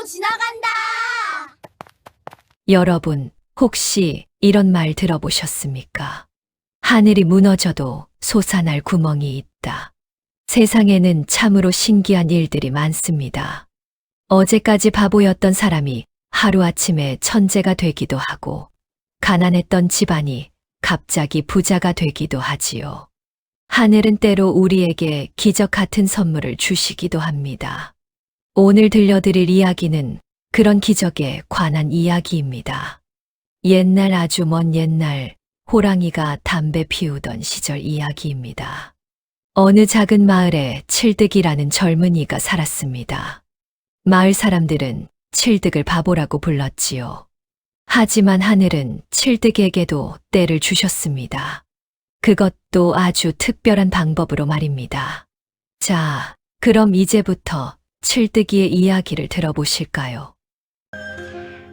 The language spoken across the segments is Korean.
지나간다. 여러분, 혹시 이런 말 들어보셨습니까? 하늘이 무너져도 솟아날 구멍이 있다. 세상에는 참으로 신기한 일들이 많습니다. 어제까지 바보였던 사람이 하루아침에 천재가 되기도 하고, 가난했던 집안이 갑자기 부자가 되기도 하지요. 하늘은 때로 우리에게 기적 같은 선물을 주시기도 합니다. 오늘 들려드릴 이야기는 그런 기적에 관한 이야기입니다. 옛날 아주 먼 옛날 호랑이가 담배 피우던 시절 이야기입니다. 어느 작은 마을에 칠득이라는 젊은이가 살았습니다. 마을 사람들은 칠득을 바보라고 불렀지요. 하지만 하늘은 칠득에게도 때를 주셨습니다. 그것도 아주 특별한 방법으로 말입니다. 자, 그럼 이제부터 칠득이의 이야기를 들어보실까요?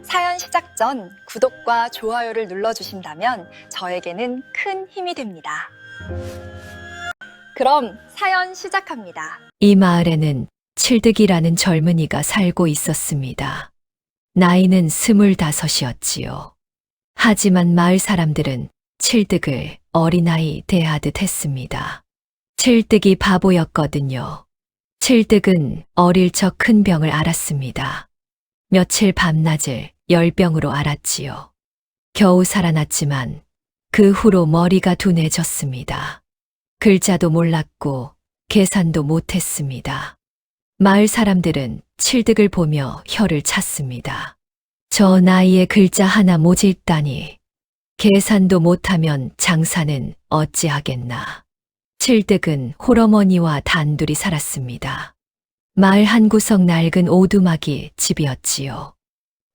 사연 시작 전 구독과 좋아요를 눌러주신다면 저에게는 큰 힘이 됩니다. 그럼 사연 시작합니다. 이 마을에는 칠득이라는 젊은이가 살고 있었습니다. 나이는 25이었지요. 하지만 마을 사람들은 칠득을 어린아이 대하듯 했습니다. 칠득이 바보였거든요. 칠득은 어릴 적 큰 병을 앓았습니다. 며칠 밤낮을 열병으로 앓았지요. 겨우 살아났지만 그 후로 머리가 둔해졌습니다. 글자도 몰랐고 계산도 못했습니다. 마을 사람들은 칠득을 보며 혀를 찼습니다. 저 나이에 글자 하나 못 읽다니, 계산도 못하면 장사는 어찌하겠나. 칠득은 홀어머니와 단둘이 살았습니다. 마을 한구석 낡은 오두막이 집이었지요.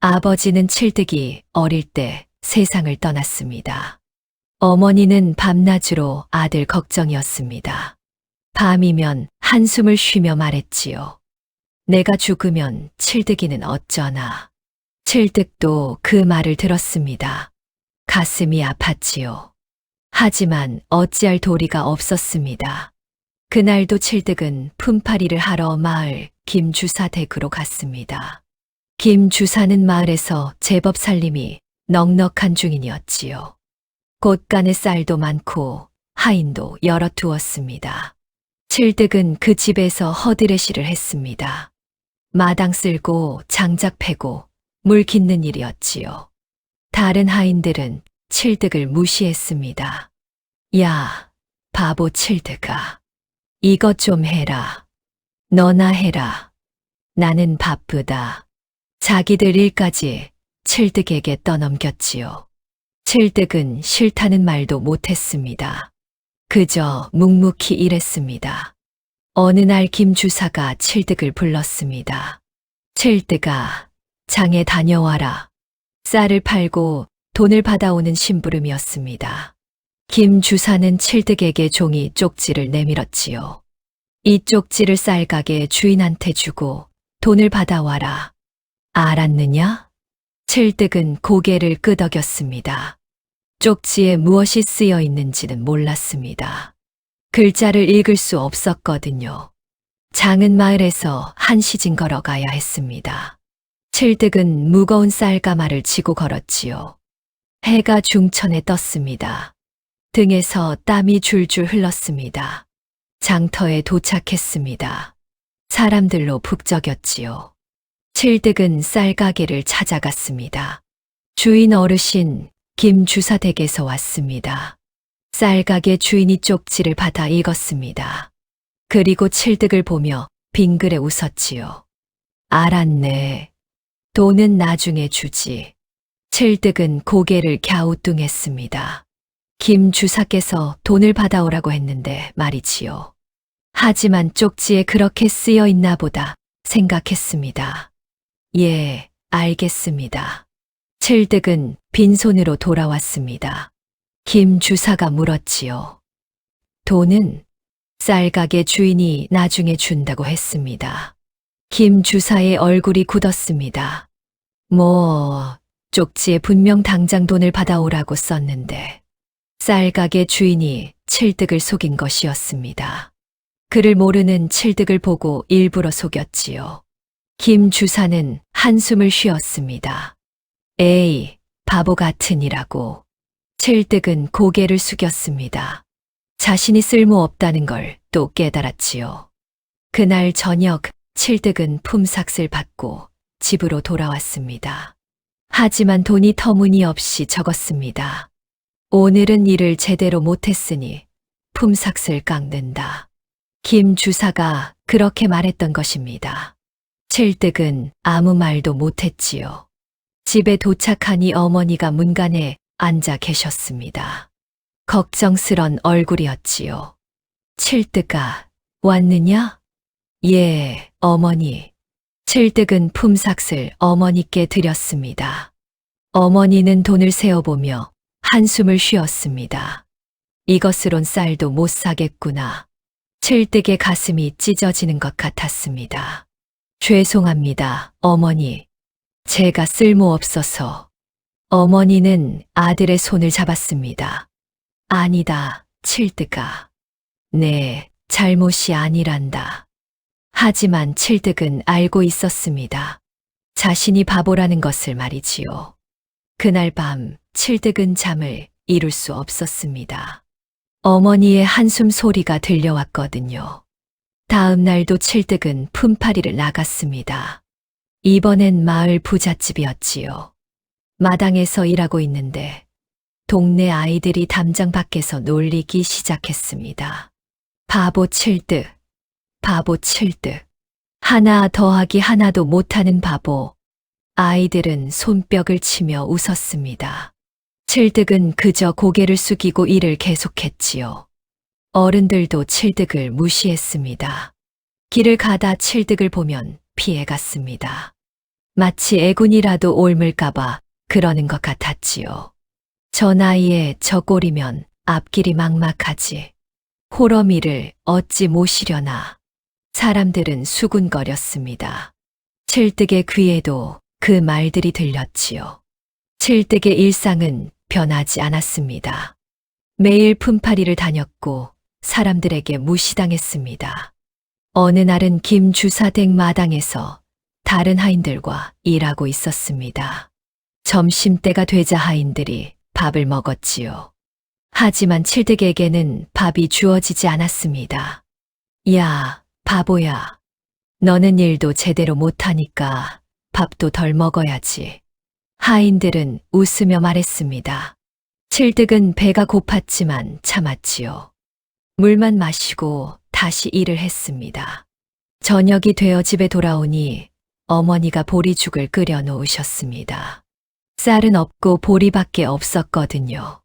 아버지는 칠득이 어릴 때 세상을 떠났습니다. 어머니는 밤낮으로 아들 걱정이었습니다. 밤이면 한숨을 쉬며 말했지요. 내가 죽으면 칠득이는 어쩌나. 칠득도 그 말을 들었습니다. 가슴이 아팠지요. 하지만 어찌할 도리가 없었습니다. 그날도 칠득은 품팔이를 하러 마을 김주사 댁으로 갔습니다. 김주사는 마을에서 제법 살림이 넉넉한 중인이었지요. 곳간에 쌀도 많고 하인도 여러 두었습니다. 칠득은 그 집에서 허드레시를 했습니다. 마당 쓸고 장작 패고 물 깃는 일이었지요. 다른 하인들은 칠득을 무시했습니다. 야, 바보 칠득아. 이것 좀 해라. 너나 해라. 나는 바쁘다. 자기들 일까지 칠득에게 떠넘겼지요. 칠득은 싫다는 말도 못했습니다. 그저 묵묵히 일했습니다. 어느 날 김 주사가 칠득을 불렀습니다. 칠득아, 장에 다녀와라. 쌀을 팔고 돈을 받아오는 심부름이었습니다. 김 주사는 칠득에게 종이 쪽지를 내밀었지요. 이 쪽지를 쌀가게 주인한테 주고 돈을 받아와라. 알았느냐? 칠득은 고개를 끄덕였습니다. 쪽지에 무엇이 쓰여 있는지는 몰랐습니다. 글자를 읽을 수 없었거든요. 장은 마을에서 한 시진 걸어가야 했습니다. 칠득은 무거운 쌀가마를 지고 걸었지요. 해가 중천에 떴습니다. 등에서 땀이 줄줄 흘렀습니다. 장터에 도착했습니다. 사람들로 북적였지요. 칠득은 쌀가게를 찾아갔습니다. 주인 어르신 김 주사 댁에서 왔습니다. 쌀가게 주인이 쪽지를 받아 읽었습니다. 그리고 칠득을 보며 빙그레 웃었지요. 알았네. 돈은 나중에 주지. 칠득은 고개를 갸우뚱했습니다. 김 주사께서 돈을 받아오라고 했는데 말이지요. 하지만 쪽지에 그렇게 쓰여 있나 보다 생각했습니다. 예, 알겠습니다. 칠득은 빈손으로 돌아왔습니다. 김 주사가 물었지요. 돈은 쌀가게 주인이 나중에 준다고 했습니다. 김 주사의 얼굴이 굳었습니다. 쪽지에 분명 당장 돈을 받아오라고 썼는데 쌀가게 주인이 칠득을 속인 것이었습니다. 그를 모르는 칠득을 보고 일부러 속였지요. 김 주사는 한숨을 쉬었습니다. 에이, 바보 같으니라고. 칠득은 고개를 숙였습니다. 자신이 쓸모없다는 걸 또 깨달았지요. 그날 저녁 칠득은 품삯을 받고 집으로 돌아왔습니다. 하지만 돈이 터무니없이 적었습니다. 오늘은 일을 제대로 못했으니 품삯을 깎는다. 김 주사가 그렇게 말했던 것입니다. 칠득은 아무 말도 못했지요. 집에 도착하니 어머니가 문간에 앉아 계셨습니다. 걱정스런 얼굴이었지요. 칠득아, 왔느냐? 예, 어머니. 칠득은 품삯을 어머니께 드렸습니다. 어머니는 돈을 세어보며 한숨을 쉬었습니다. 이것으론 쌀도 못 사겠구나. 칠득의 가슴이 찢어지는 것 같았습니다. 죄송합니다, 어머니. 제가 쓸모없어서. 어머니는 아들의 손을 잡았습니다. 아니다, 칠득아. 네, 잘못이 아니란다. 하지만 칠득은 알고 있었습니다. 자신이 바보라는 것을 말이지요. 그날 밤 칠득은 잠을 이룰 수 없었습니다. 어머니의 한숨 소리가 들려왔거든요. 다음 날도 칠득은 품팔이를 나갔습니다. 이번엔 마을 부잣집이었지요. 마당에서 일하고 있는데 동네 아이들이 담장 밖에서 놀리기 시작했습니다. 바보 칠득, 바보 칠득. 하나 더하기 하나도 못하는 바보. 아이들은 손뼉을 치며 웃었습니다. 칠득은 그저 고개를 숙이고 일을 계속했지요. 어른들도 칠득을 무시했습니다. 길을 가다 칠득을 보면 피해갔습니다. 마치 애군이라도 옮을까봐 그러는 것 같았지요. 저 나이에 저 꼴이면 앞길이 막막하지. 호러미를 어찌 모시려나. 사람들은 수군거렸습니다. 칠득의 귀에도 그 말들이 들렸지요. 칠득의 일상은 변하지 않았습니다. 매일 품팔이를 다녔고 사람들에게 무시당했습니다. 어느 날은 김 주사 댁 마당에서 다른 하인들과 일하고 있었습니다. 점심때가 되자 하인들이 밥을 먹었지요. 하지만 칠득에게는 밥이 주어지지 않았습니다. 야, 바보야. 너는 일도 제대로 못하니까 밥도 덜 먹어야지. 하인들은 웃으며 말했습니다. 칠득은 배가 고팠지만 참았지요. 물만 마시고 다시 일을 했습니다. 저녁이 되어 집에 돌아오니 어머니가 보리죽을 끓여 놓으셨습니다. 쌀은 없고 보리밖에 없었거든요.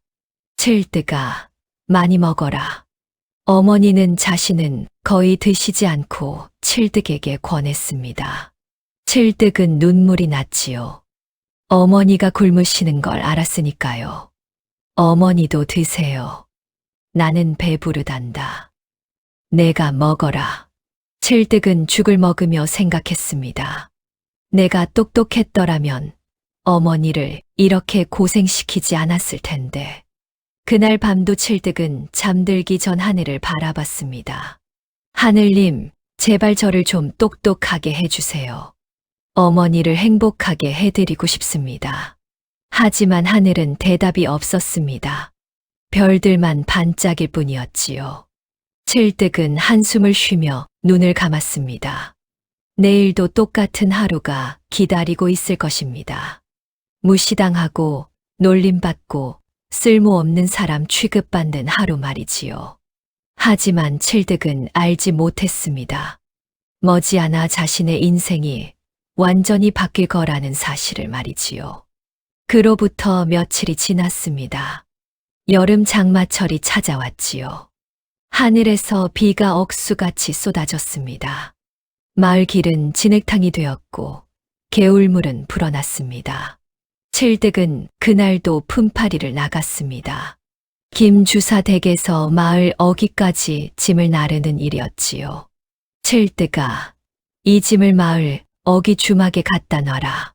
칠득아, 많이 먹어라. 어머니는 자신은 거의 드시지 않고 칠득에게 권했습니다. 칠득은 눈물이 났지요. 어머니가 굶으시는 걸 알았으니까요. 어머니도 드세요. 나는 배부르단다. 내가 먹어라. 칠득은 죽을 먹으며 생각했습니다. 내가 똑똑했더라면 어머니를 이렇게 고생시키지 않았을 텐데. 그날 밤도 칠득은 잠들기 전 하늘을 바라봤습니다. 하늘님, 제발 저를 좀 똑똑하게 해주세요. 어머니를 행복하게 해드리고 싶습니다. 하지만 하늘은 대답이 없었습니다. 별들만 반짝일 뿐이었지요. 칠득은 한숨을 쉬며 눈을 감았습니다. 내일도 똑같은 하루가 기다리고 있을 것입니다. 무시당하고 놀림받고 쓸모없는 사람 취급받는 하루 말이지요. 하지만 칠득은 알지 못했습니다. 머지않아 자신의 인생이 완전히 바뀔 거라는 사실을 말이지요. 그로부터 며칠이 지났습니다. 여름 장마철이 찾아왔지요. 하늘에서 비가 억수같이 쏟아졌습니다. 마을 길은 진흙탕이 되었고 개울물은 불어났습니다. 칠득은 그날도 품팔이를 나갔습니다. 김 주사 댁에서 마을 어귀까지 짐을 나르는 일이었지요. 칠득아, 이 짐을 마을 어귀 주막에 갖다 놔라.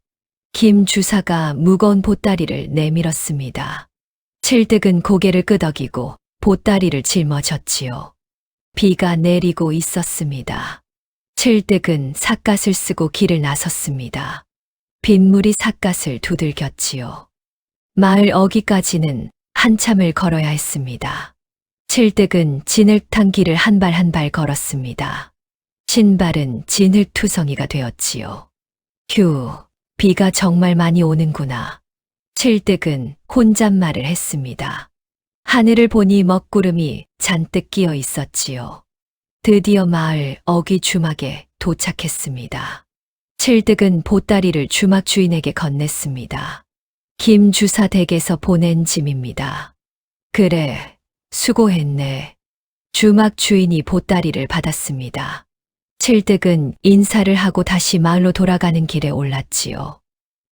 김 주사가 무거운 보따리를 내밀었습니다. 칠득은 고개를 끄덕이고 보따리를 짊어졌지요. 비가 내리고 있었습니다. 칠득은 삿갓을 쓰고 길을 나섰습니다. 빗물이 삿갓을 두들겼지요. 마을 어귀까지는 한참을 걸어야 했습니다. 칠득은 진흙탕 길을 한 발 한 발 걸었습니다. 신발은 진흙투성이가 되었지요. 휴, 비가 정말 많이 오는구나. 칠득은 혼잣말을 했습니다. 하늘을 보니 먹구름이 잔뜩 끼어 있었지요. 드디어 마을 어귀 주막에 도착했습니다. 칠득은 보따리를 주막 주인에게 건넸습니다. 김 주사 댁에서 보낸 짐입니다. 그래, 수고했네. 주막 주인이 보따리를 받았습니다. 칠득은 인사를 하고 다시 마을로 돌아가는 길에 올랐지요.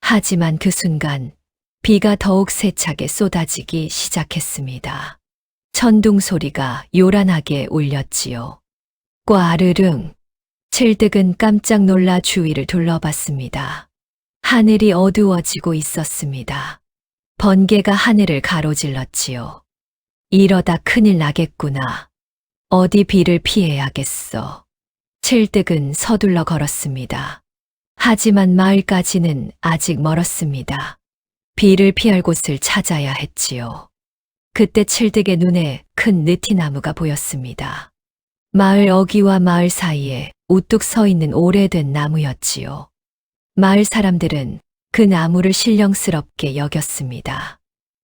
하지만 그 순간 비가 더욱 세차게 쏟아지기 시작했습니다. 천둥 소리가 요란하게 울렸지요. 꽈르릉. 칠득은 깜짝 놀라 주위를 둘러봤습니다. 하늘이 어두워지고 있었습니다. 번개가 하늘을 가로질렀지요. 이러다 큰일 나겠구나. 어디 비를 피해야겠어. 칠득은 서둘러 걸었습니다. 하지만 마을까지는 아직 멀었습니다. 비를 피할 곳을 찾아야 했지요. 그때 칠득의 눈에 큰 느티나무가 보였습니다. 마을 어귀와 마을 사이에 우뚝 서 있는 오래된 나무였지요. 마을 사람들은 그 나무를 신령스럽게 여겼습니다.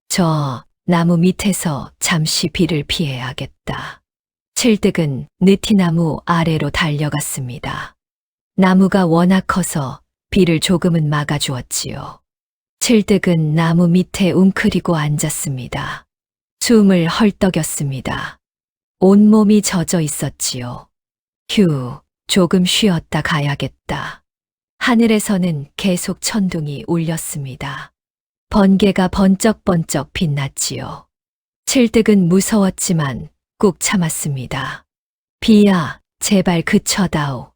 저 나무 밑에서 잠시 비를 피해야겠다. 칠득은 느티나무 아래로 달려갔습니다. 나무가 워낙 커서 비를 조금은 막아주었지요. 칠득은 나무 밑에 웅크리고 앉았습니다. 숨을 헐떡였습니다. 온몸이 젖어 있었지요. 휴, 조금 쉬었다 가야겠다. 하늘에서는 계속 천둥이 울렸습니다. 번개가 번쩍번쩍 빛났지요. 칠득은 무서웠지만 꾹 참았습니다. 비야, 제발 그쳐다오.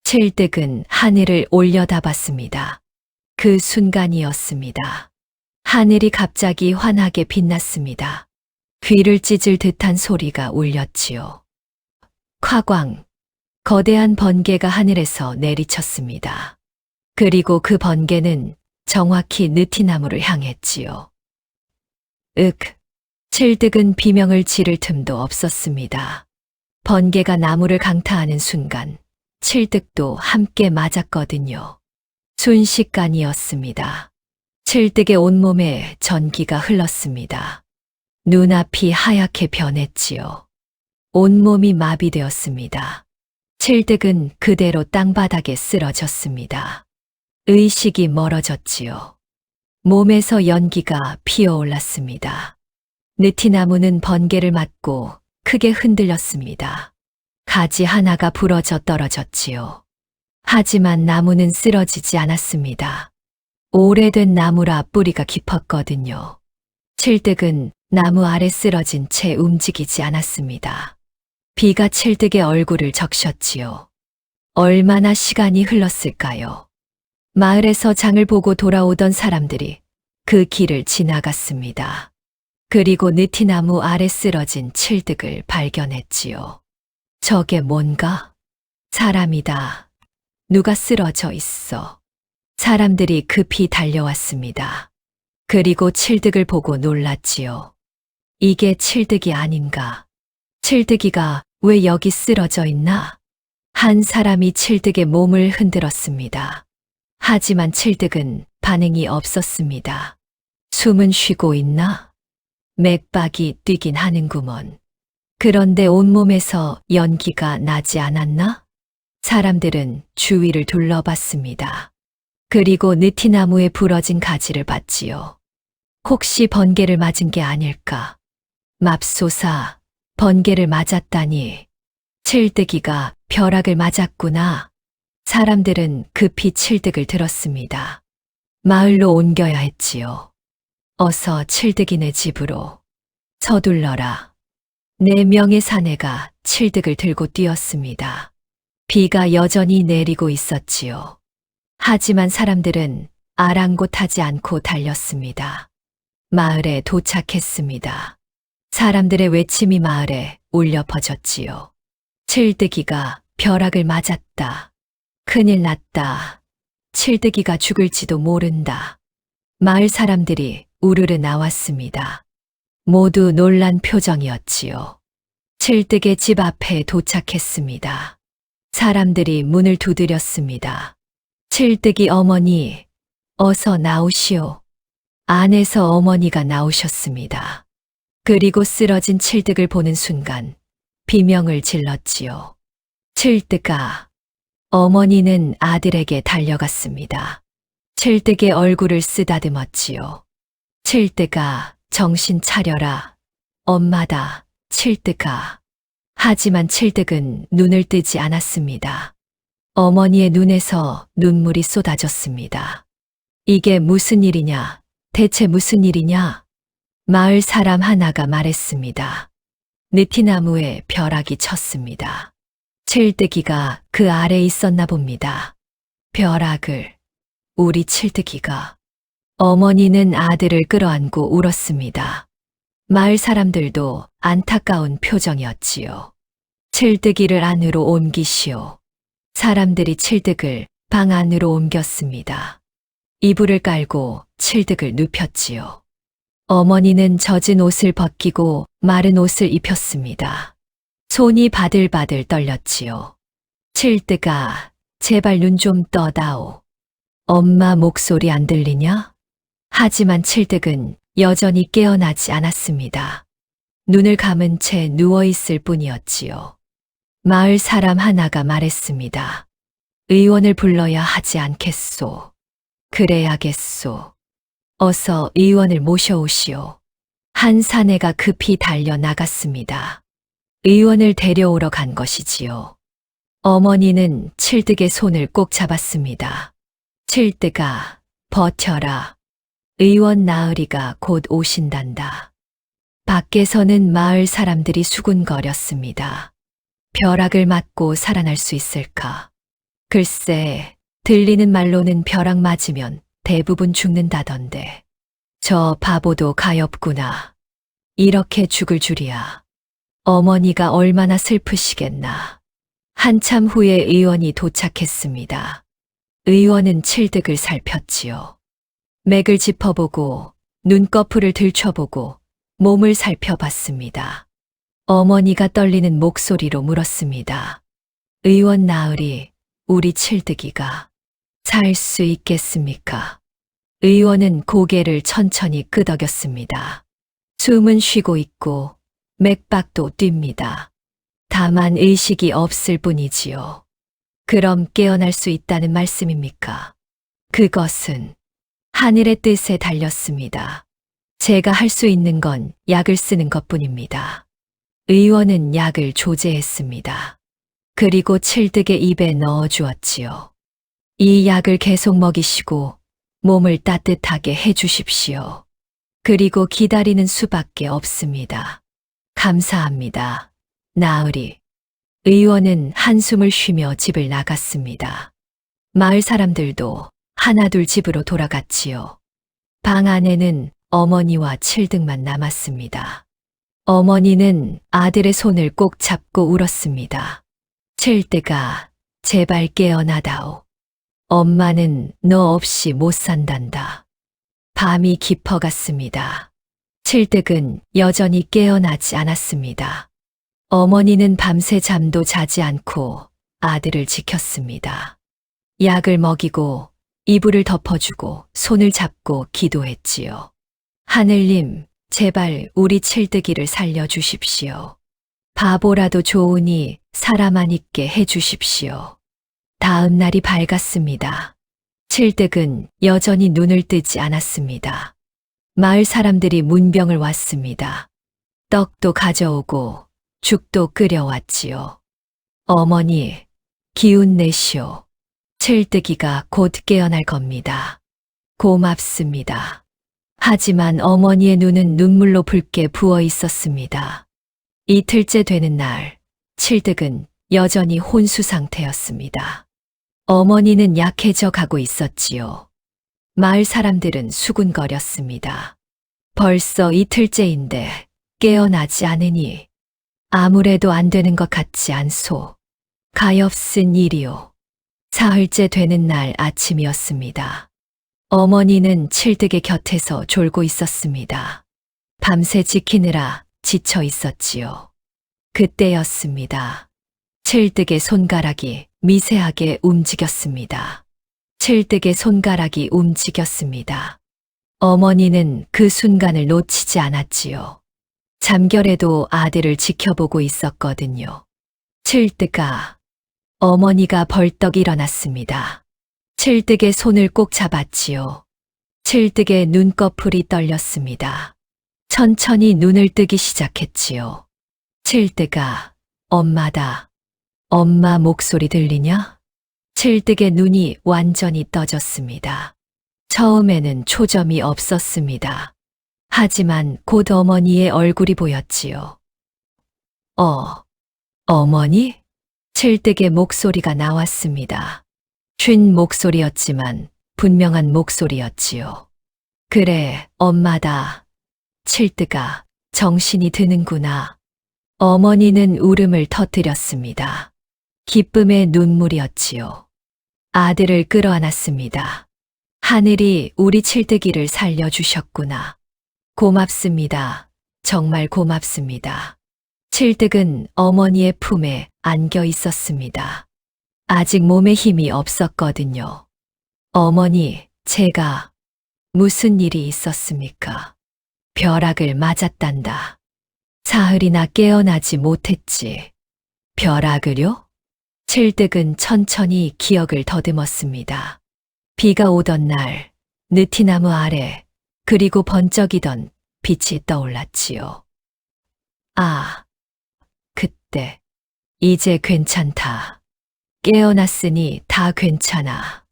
칠득은 하늘을 올려다봤습니다. 그 순간이었습니다. 하늘이 갑자기 환하게 빛났습니다. 귀를 찢을 듯한 소리가 울렸지요. 콱광. 거대한 번개가 하늘에서 내리쳤습니다. 그리고 그 번개는 정확히 느티나무를 향했지요. 윽. 칠득은 비명을 지를 틈도 없었습니다. 번개가 나무를 강타하는 순간 칠득도 함께 맞았거든요. 순식간이었습니다. 칠득의 온몸에 전기가 흘렀습니다. 눈앞이 하얗게 변했지요. 온몸이 마비되었습니다. 칠득은 그대로 땅바닥에 쓰러졌습니다. 의식이 멀어졌지요. 몸에서 연기가 피어올랐습니다. 느티나무는 번개를 맞고 크게 흔들렸습니다. 가지 하나가 부러져 떨어졌지요. 하지만 나무는 쓰러지지 않았습니다. 오래된 나무라 뿌리가 깊었거든요. 칠득은 나무 아래 쓰러진 채 움직이지 않았습니다. 비가 칠득의 얼굴을 적셨지요. 얼마나 시간이 흘렀을까요? 마을에서 장을 보고 돌아오던 사람들이 그 길을 지나갔습니다. 그리고 느티나무 아래 쓰러진 칠득을 발견했지요. 저게 뭔가? 사람이다. 누가 쓰러져 있어. 사람들이 급히 달려왔습니다. 그리고 칠득을 보고 놀랐지요. 이게 칠득이 아닌가? 칠득이가 왜 여기 쓰러져 있나? 한 사람이 칠득의 몸을 흔들었습니다. 하지만 칠득은 반응이 없었습니다. 숨은 쉬고 있나? 맥박이 뛰긴 하는구먼. 그런데 온몸에서 연기가 나지 않았나? 사람들은 주위를 둘러봤습니다. 그리고 느티나무에 부러진 가지를 봤지요. 혹시 번개를 맞은 게 아닐까? 맙소사, 번개를 맞았다니. 칠득이가 벼락을 맞았구나. 사람들은 급히 칠득을 들었습니다. 마을로 옮겨야 했지요. 어서 칠득이네 집으로. 서둘러라. 4명의 사내가 칠득을 들고 뛰었습니다. 비가 여전히 내리고 있었지요. 하지만 사람들은 아랑곳하지 않고 달렸습니다. 마을에 도착했습니다. 사람들의 외침이 마을에 울려 퍼졌지요. 칠득이가 벼락을 맞았다. 큰일 났다. 칠뜨기가 죽을지도 모른다. 마을 사람들이 우르르 나왔습니다. 모두 놀란 표정이었지요. 칠뜨기 집 앞에 도착했습니다. 사람들이 문을 두드렸습니다. 칠뜨기 어머니, 어서 나오시오. 안에서 어머니가 나오셨습니다. 그리고 쓰러진 칠득을 보는 순간 비명을 질렀지요. 칠뜨가. 어머니는 아들에게 달려갔습니다. 칠뜨의 얼굴을 쓰다듬었지요. 칠뜨가, 정신 차려라. 엄마다, 칠뜨가. 하지만 칠득은 눈을 뜨지 않았습니다. 어머니의 눈에서 눈물이 쏟아졌습니다. 이게 무슨 일이냐? 대체 무슨 일이냐? 마을 사람 하나가 말했습니다. 느티나무에 벼락이 쳤습니다. 칠뜨기가 그 아래 있었나 봅니다. 벼락을. 우리 칠뜨기가. 어머니는 아들을 끌어안고 울었습니다. 마을 사람들도 안타까운 표정이었지요. 칠뜨기를 안으로 옮기시오. 사람들이 칠득을 방 안으로 옮겼습니다. 이불을 깔고 칠득을 눕혔지요. 어머니는 젖은 옷을 벗기고 마른 옷을 입혔습니다. 손이 바들바들 떨렸지요. 칠뜨가, 제발 눈 좀 떠다오. 엄마 목소리 안 들리냐? 하지만 칠득은 여전히 깨어나지 않았습니다. 눈을 감은 채 누워있을 뿐이었지요. 마을 사람 하나가 말했습니다. 의원을 불러야 하지 않겠소. 그래야겠소. 어서 의원을 모셔오시오. 한 사내가 급히 달려 나갔습니다. 의원을 데려오러 간 것이지요. 어머니는 칠득의 손을 꼭 잡았습니다. 칠뜨가, 버텨라. 의원 나으리가 곧 오신단다. 밖에서는 마을 사람들이 수군거렸습니다. 벼락을 맞고 살아날 수 있을까? 글쎄, 들리는 말로는 벼락 맞으면 대부분 죽는다던데. 저 바보도 가엾구나. 이렇게 죽을 줄이야. 어머니가 얼마나 슬프시겠나. 한참 후에 의원이 도착했습니다. 의원은 칠득을 살폈지요. 맥을 짚어보고 눈꺼풀을 들춰보고 몸을 살펴봤습니다. 어머니가 떨리는 목소리로 물었습니다. 의원 나으리, 우리 칠득이가 살 수 있겠습니까? 의원은 고개를 천천히 끄덕였습니다. 숨은 쉬고 있고 맥박도 뜁니다. 다만 의식이 없을 뿐이지요. 그럼 깨어날 수 있다는 말씀입니까? 그것은 하늘의 뜻에 달렸습니다. 제가 할 수 있는 건 약을 쓰는 것뿐입니다. 의원은 약을 조제했습니다. 그리고 칠득의 입에 넣어 주었지요. 이 약을 계속 먹이시고 몸을 따뜻하게 해 주십시오. 그리고 기다리는 수밖에 없습니다. 감사합니다. 나으리. 의원은 한숨을 쉬며 집을 나갔습니다. 마을 사람들도 하나둘 집으로 돌아갔지요. 방 안에는 어머니와 칠득만 남았습니다. 어머니는 아들의 손을 꼭 잡고 울었습니다. 칠뜨가, 제발 깨어나다오. 엄마는 너 없이 못 산단다. 밤이 깊어갔습니다. 칠득은 여전히 깨어나지 않았습니다. 어머니는 밤새 잠도 자지 않고 아들을 지켰습니다. 약을 먹이고 이불을 덮어주고 손을 잡고 기도했지요. 하늘님, 제발 우리 칠뜨기를 살려주십시오. 바보라도 좋으니 사람 있게 해주십시오. 다음 날이 밝았습니다. 칠득은 여전히 눈을 뜨지 않았습니다. 마을 사람들이 문병을 왔습니다. 떡도 가져오고 죽도 끓여왔지요. 어머니, 기운 내시오. 칠뜨기가 곧 깨어날 겁니다. 고맙습니다. 하지만 어머니의 눈은 눈물로 붉게 부어 있었습니다. 이틀째 되는 날, 칠득은 여전히 혼수 상태였습니다. 어머니는 약해져 가고 있었지요. 마을 사람들은 수군거렸습니다. 벌써 이틀째인데 깨어나지 않으니 아무래도 안 되는 것 같지 않소. 가엾은 일이오. 사흘째 되는 날 아침이었습니다. 어머니는 칠득의 곁에서 졸고 있었습니다. 밤새 지키느라 지쳐 있었지요. 그때였습니다. 칠득의 손가락이 미세하게 움직였습니다. 칠득의 손가락이 움직였습니다. 어머니는 그 순간을 놓치지 않았지요. 잠결에도 아들을 지켜보고 있었거든요. 칠득아, 어머니가 벌떡 일어났습니다. 칠득의 손을 꼭 잡았지요. 칠득의 눈꺼풀이 떨렸습니다. 천천히 눈을 뜨기 시작했지요. 칠득아, 엄마다. 엄마 목소리 들리냐? 칠득의 눈이 완전히 떠졌습니다. 처음에는 초점이 없었습니다. 하지만 곧 어머니의 얼굴이 보였지요. 어머니? 칠득의 목소리가 나왔습니다. 쉰 목소리였지만 분명한 목소리였지요. 그래, 엄마다. 칠득아, 정신이 드는구나. 어머니는 울음을 터뜨렸습니다. 기쁨의 눈물이었지요. 아들을 끌어안았습니다. 하늘이 우리 칠득이를 살려주셨구나. 고맙습니다. 정말 고맙습니다. 칠득은 어머니의 품에 안겨 있었습니다. 아직 몸에 힘이 없었거든요. 어머니, 제가 무슨 일이 있었습니까? 벼락을 맞았단다. 사흘이나 깨어나지 못했지. 벼락을요? 칠득은 천천히 기억을 더듬었습니다. 비가 오던 날, 느티나무 아래, 그리고 번쩍이던 빛이 떠올랐지요. 아, 그때, 이제 괜찮다. 깨어났으니 다 괜찮아.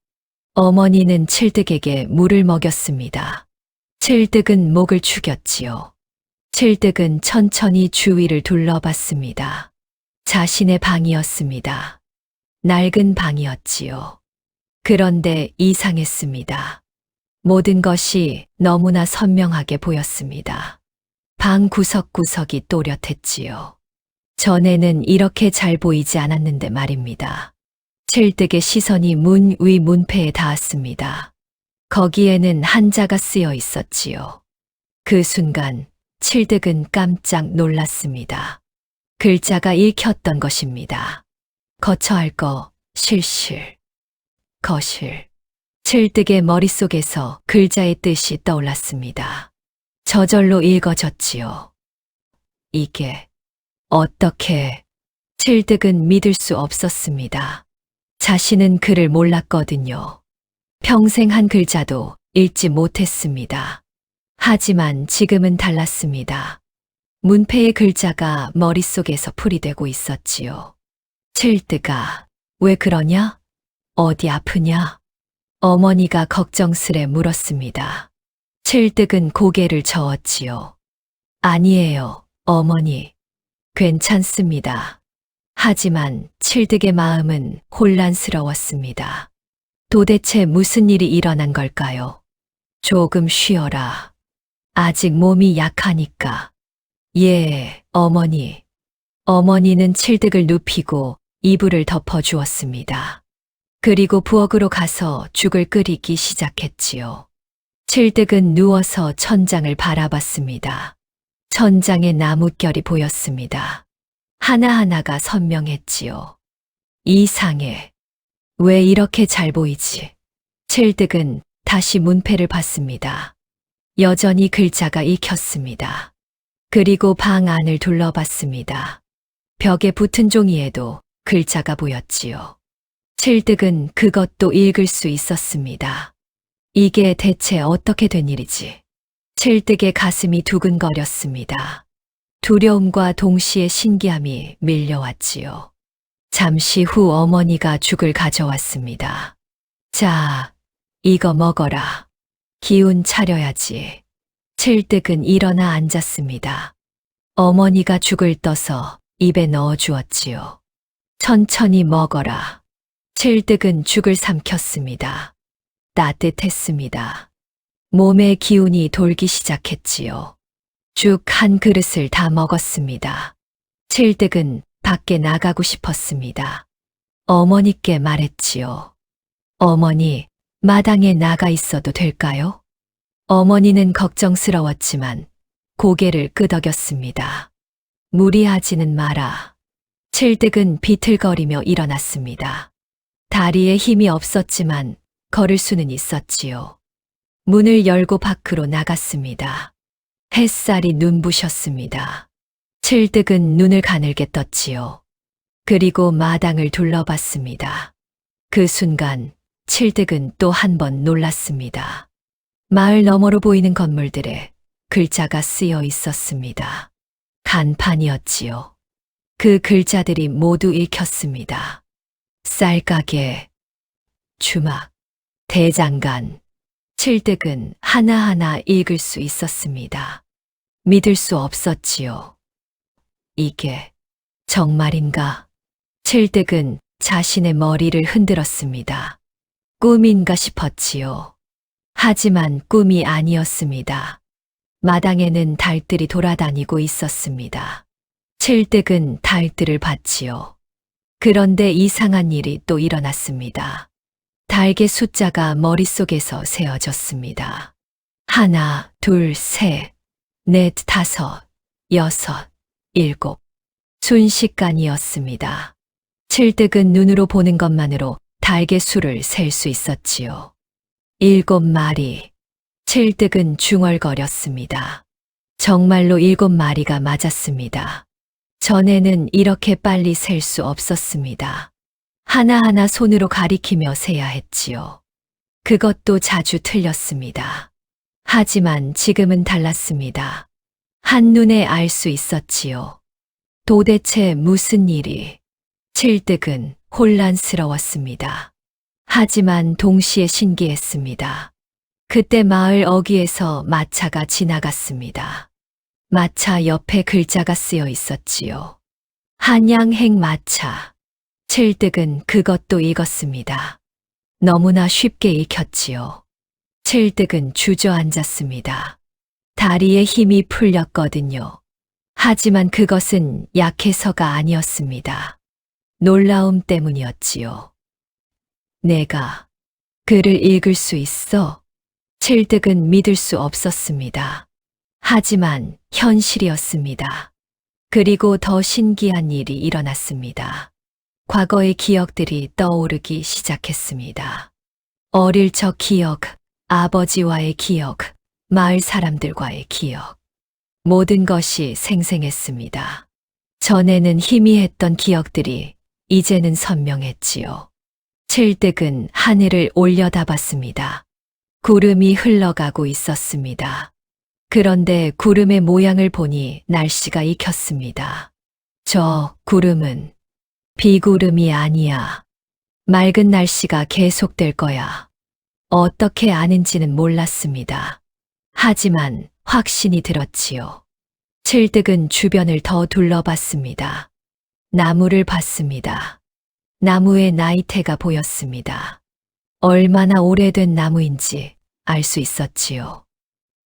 어머니는 칠득에게 물을 먹였습니다. 칠득은 목을 축였지요. 칠득은 천천히 주위를 둘러봤습니다. 자신의 방이었습니다. 낡은 방이었지요. 그런데 이상했습니다. 모든 것이 너무나 선명하게 보였습니다. 방 구석구석이 또렷했지요. 전에는 이렇게 잘 보이지 않았는데 말입니다. 칠득의 시선이 문 위 문패에 닿았습니다. 거기에는 한자가 쓰여 있었지요. 그 순간 칠득은 깜짝 놀랐습니다. 글자가 읽혔던 것입니다. 거처할 거, 실실, 거실. 칠득의 머릿속에서 글자의 뜻이 떠올랐습니다. 저절로 읽어졌지요. 이게 어떻게... 칠득은 믿을 수 없었습니다. 자신은 글을 몰랐거든요. 평생 한 글자도 읽지 못했습니다. 하지만 지금은 달랐습니다. 문패의 글자가 머릿속에서 풀이되고 있었지요. 칠득아, 왜 그러냐? 어디 아프냐? 어머니가 걱정스레 물었습니다. 칠득은 고개를 저었지요. 아니에요, 어머니. 괜찮습니다. 하지만 칠득의 마음은 혼란스러웠습니다. 도대체 무슨 일이 일어난 걸까요? 조금 쉬어라. 아직 몸이 약하니까. 예, 어머니. 어머니는 칠득을 눕히고 이불을 덮어주었습니다. 그리고 부엌으로 가서 죽을 끓이기 시작했지요. 칠득은 누워서 천장을 바라봤습니다. 천장에 나뭇결이 보였습니다. 하나하나가 선명했지요. 이상해. 왜 이렇게 잘 보이지? 칠득은 다시 문패를 봤습니다. 여전히 글자가 읽혔습니다. 그리고 방 안을 둘러봤습니다. 벽에 붙은 종이에도 글자가 보였지요. 칠득은 그것도 읽을 수 있었습니다. 이게 대체 어떻게 된 일이지? 칠득의 가슴이 두근거렸습니다. 두려움과 동시에 신기함이 밀려왔지요. 잠시 후 어머니가 죽을 가져왔습니다. 자, 이거 먹어라. 기운 차려야지. 칠득은 일어나 앉았습니다. 어머니가 죽을 떠서 입에 넣어 주었지요. 천천히 먹어라. 칠득은 죽을 삼켰습니다. 따뜻했습니다. 몸에 기운이 돌기 시작했지요. 죽 한 그릇을 다 먹었습니다. 칠득은 밖에 나가고 싶었습니다. 어머니께 말했지요. 어머니, 마당에 나가 있어도 될까요? 어머니는 걱정스러웠지만 고개를 끄덕였습니다. 무리하지는 마라. 칠득은 비틀거리며 일어났습니다. 다리에 힘이 없었지만 걸을 수는 있었지요. 문을 열고 밖으로 나갔습니다. 햇살이 눈부셨습니다. 칠득은 눈을 가늘게 떴지요. 그리고 마당을 둘러봤습니다. 그 순간 칠득은 또 한 번 놀랐습니다. 마을 너머로 보이는 건물들에 글자가 쓰여 있었습니다. 간판이었지요. 그 글자들이 모두 읽혔습니다. 쌀가게, 주막, 대장간. 칠득은 하나하나 읽을 수 있었습니다. 믿을 수 없었지요. 이게 정말인가? 칠득은 자신의 머리를 흔들었습니다. 꿈인가 싶었지요. 하지만 꿈이 아니었습니다. 마당에는 달들이 돌아다니고 있었습니다. 칠득은 달들을 봤지요. 그런데 이상한 일이 또 일어났습니다. 달의 숫자가 머릿속에서 세어졌습니다. 하나, 둘, 셋, 넷, 다섯, 여섯, 일곱. 순식간이었습니다. 칠득은 눈으로 보는 것만으로 달의 수를 셀 수 있었지요. 7마리. 칠득은 중얼거렸습니다. 정말로 7마리가 맞았습니다. 전에는 이렇게 빨리 셀 수 없었습니다. 하나하나 손으로 가리키며 세야 했지요. 그것도 자주 틀렸습니다. 하지만 지금은 달랐습니다. 한눈에 알 수 있었지요. 도대체 무슨 일이? 칠득은 혼란스러웠습니다. 하지만 동시에 신기했습니다. 그때 마을 어귀에서 마차가 지나갔습니다. 마차 옆에 글자가 쓰여 있었지요. 한양행 마차. 칠득은 그것도 읽었습니다. 너무나 쉽게 읽혔지요. 칠득은 주저앉았습니다. 다리에 힘이 풀렸거든요. 하지만 그것은 약해서가 아니었습니다. 놀라움 때문이었지요. 내가 글을 읽을 수 있어? 칠득은 믿을 수 없었습니다. 하지만 현실이었습니다. 그리고 더 신기한 일이 일어났습니다. 과거의 기억들이 떠오르기 시작했습니다. 어릴 적 기억, 아버지와의 기억, 마을 사람들과의 기억. 모든 것이 생생했습니다. 전에는 희미했던 기억들이 이제는 선명했지요. 칠득은 하늘을 올려다봤습니다. 구름이 흘러가고 있었습니다. 그런데 구름의 모양을 보니 날씨가 익혔습니다. 저 구름은 비구름이 아니야. 맑은 날씨가 계속될 거야. 어떻게 아는지는 몰랐습니다. 하지만 확신이 들었지요. 칠득은 주변을 더 둘러봤습니다. 나무를 봤습니다. 나무의 나이테가 보였습니다. 얼마나 오래된 나무인지 알 수 있었지요.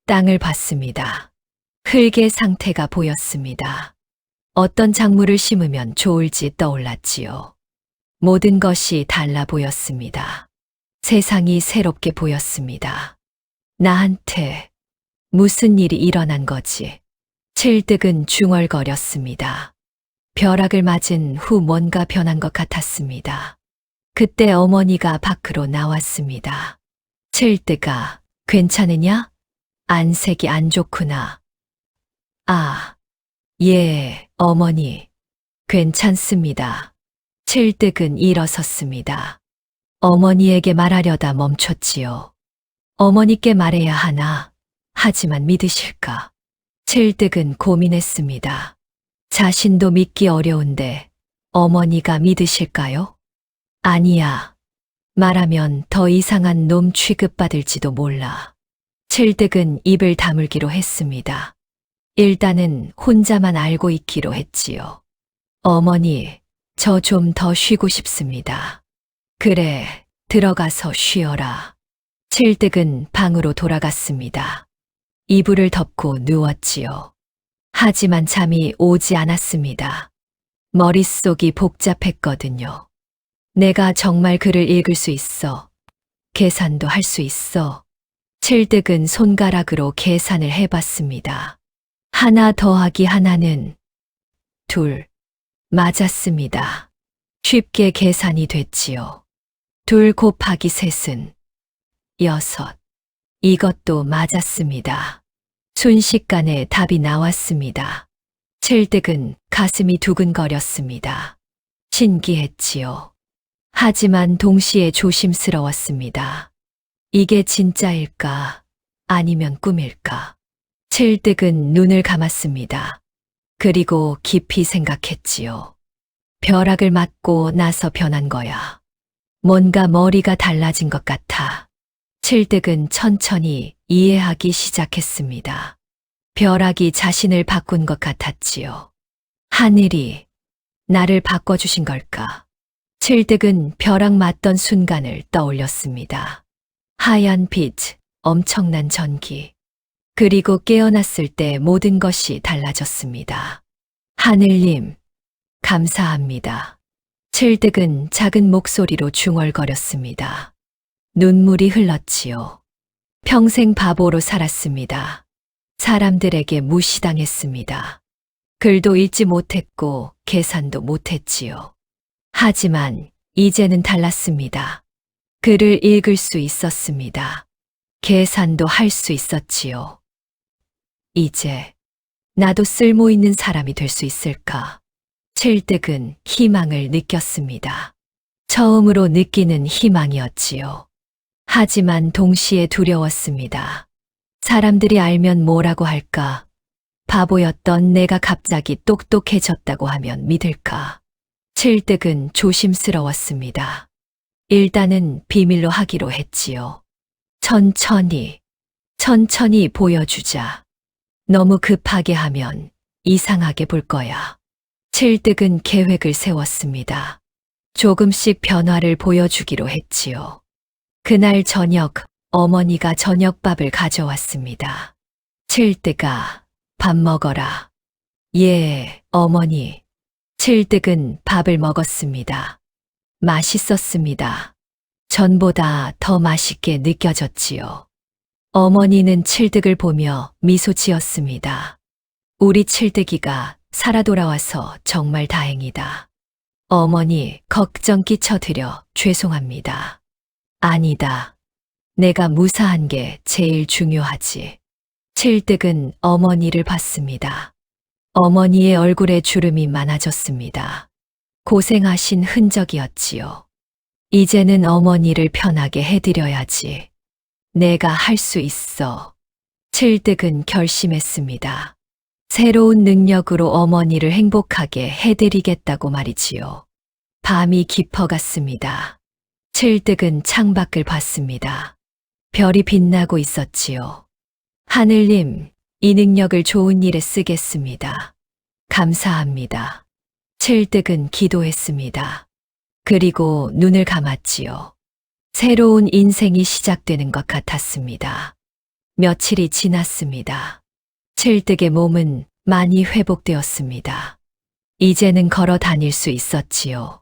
땅을 봤습니다. 흙의 상태가 보였습니다. 어떤 작물을 심으면 좋을지 떠올랐지요. 모든 것이 달라 보였습니다. 세상이 새롭게 보였습니다. 나한테 무슨 일이 일어난 거지? 칠득은 중얼거렸습니다. 벼락을 맞은 후 뭔가 변한 것 같았습니다. 그때 어머니가 밖으로 나왔습니다. 칠득아, 괜찮으냐? 안색이 안 좋구나. 아, 예, 어머니. 괜찮습니다. 칠득은 일어섰습니다. 어머니에게 말하려다 멈췄지요. 어머니께 말해야 하나? 하지만 믿으실까? 칠득은 고민했습니다. 자신도 믿기 어려운데 어머니가 믿으실까요? 아니야. 말하면 더 이상한 놈 취급받을지도 몰라. 칠득은 입을 다물기로 했습니다. 일단은 혼자만 알고 있기로 했지요. 어머니, 저 좀 더 쉬고 싶습니다. 그래, 들어가서 쉬어라. 칠득은 방으로 돌아갔습니다. 이불을 덮고 누웠지요. 하지만 잠이 오지 않았습니다. 머릿속이 복잡했거든요. 내가 정말 글을 읽을 수 있어. 계산도 할 수 있어. 칠득은 손가락으로 계산을 해봤습니다. 하나 더하기 하나는 둘. 맞았습니다. 쉽게 계산이 됐지요. 둘 곱하기 셋은 여섯. 이것도 맞았습니다. 순식간에 답이 나왔습니다. 칠득은 가슴이 두근거렸습니다. 신기했지요. 하지만 동시에 조심스러웠습니다. 이게 진짜일까? 아니면 꿈일까? 칠득은 눈을 감았습니다. 그리고 깊이 생각했지요. 벼락을 맞고 나서 변한 거야. 뭔가 머리가 달라진 것 같아. 칠득은 천천히 이해하기 시작했습니다. 벼락이 자신을 바꾼 것 같았지요. 하늘이 나를 바꿔주신 걸까? 칠득은 벼락 맞던 순간을 떠올렸습니다. 하얀 빛, 엄청난 전기. 그리고 깨어났을 때 모든 것이 달라졌습니다. 하늘님, 감사합니다. 칠득은 작은 목소리로 중얼거렸습니다. 눈물이 흘렀지요. 평생 바보로 살았습니다. 사람들에게 무시당했습니다. 글도 읽지 못했고 계산도 못했지요. 하지만 이제는 달랐습니다. 글을 읽을 수 있었습니다. 계산도 할 수 있었지요. 이제 나도 쓸모 있는 사람이 될 수 있을까? 칠득은 희망을 느꼈습니다. 처음으로 느끼는 희망이었지요. 하지만 동시에 두려웠습니다. 사람들이 알면 뭐라고 할까? 바보였던 내가 갑자기 똑똑해졌다고 하면 믿을까? 칠득은 조심스러웠습니다. 일단은 비밀로 하기로 했지요. 천천히 보여주자. 너무 급하게 하면 이상하게 볼 거야. 칠득은 계획을 세웠습니다. 조금씩 변화를 보여주기로 했지요. 그날 저녁 어머니가 저녁밥을 가져왔습니다. 칠득아, 밥 먹어라. 예, 어머니. 칠득은 밥을 먹었습니다. 맛있었습니다. 전보다 더 맛있게 느껴졌지요. 어머니는 칠득을 보며 미소 지었습니다. 우리 칠득이가 살아 돌아와서 정말 다행이다. 어머니, 걱정 끼쳐드려 죄송합니다. 아니다. 내가 무사한 게 제일 중요하지. 칠득은 어머니를 봤습니다. 어머니의 얼굴에 주름이 많아졌습니다. 고생하신 흔적이었지요. 이제는 어머니를 편하게 해드려야지. 내가 할 수 있어. 칠득은 결심했습니다. 새로운 능력으로 어머니를 행복하게 해드리겠다고 말이지요. 밤이 깊어갔습니다. 칠득은 창밖을 봤습니다. 별이 빛나고 있었지요. 하늘님, 이 능력을 좋은 일에 쓰겠습니다. 감사합니다. 칠득은 기도했습니다. 그리고 눈을 감았지요. 새로운 인생이 시작되는 것 같았습니다. 며칠이 지났습니다. 칠득의 몸은 많이 회복되었습니다. 이제는 걸어 다닐 수 있었지요.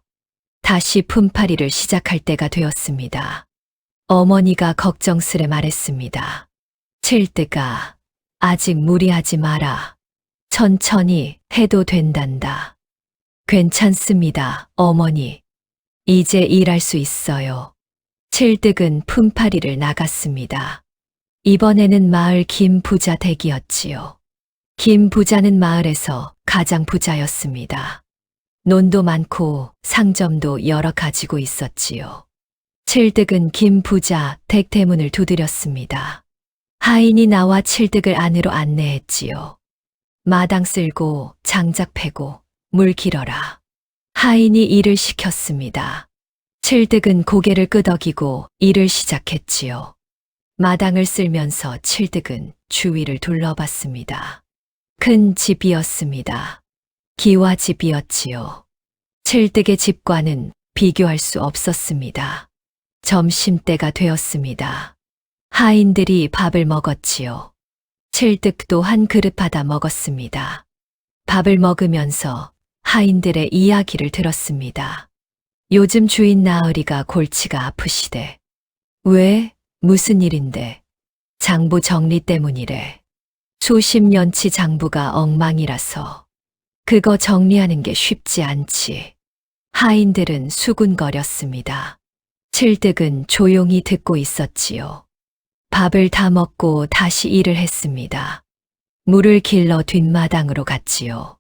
다시 품팔이를 시작할 때가 되었습니다. 어머니가 걱정스레 말했습니다. 칠득아, 아직 무리하지 마라. 천천히 해도 된단다. 괜찮습니다, 어머니. 이제 일할 수 있어요. 칠득은 품팔이를 나갔습니다. 이번에는 마을 김 부자 댁이었지요. 김 부자는 마을에서 가장 부자였습니다. 논도 많고 상점도 여러 가지고 있었지요. 칠득은 김 부자 댁 대문을 두드렸습니다. 하인이 나와 칠득을 안으로 안내했지요. 마당 쓸고 장작 패고 물 길어라. 하인이 일을 시켰습니다. 칠득은 고개를 끄덕이고 일을 시작했지요. 마당을 쓸면서 칠득은 주위를 둘러봤습니다. 큰 집이었습니다. 기와집이었지요. 칠득의 집과는 비교할 수 없었습니다. 점심때가 되었습니다. 하인들이 밥을 먹었지요. 칠득도 한 그릇 받아 먹었습니다. 밥을 먹으면서 하인들의 이야기를 들었습니다. 요즘 주인 나으리가 골치가 아프시대. 왜? 무슨 일인데? 장부 정리 때문이래. 수십 년치 장부가 엉망이라서. 그거 정리하는 게 쉽지 않지. 하인들은 수군거렸습니다. 칠득은 조용히 듣고 있었지요. 밥을 다 먹고 다시 일을 했습니다. 물을 길러 뒷마당으로 갔지요.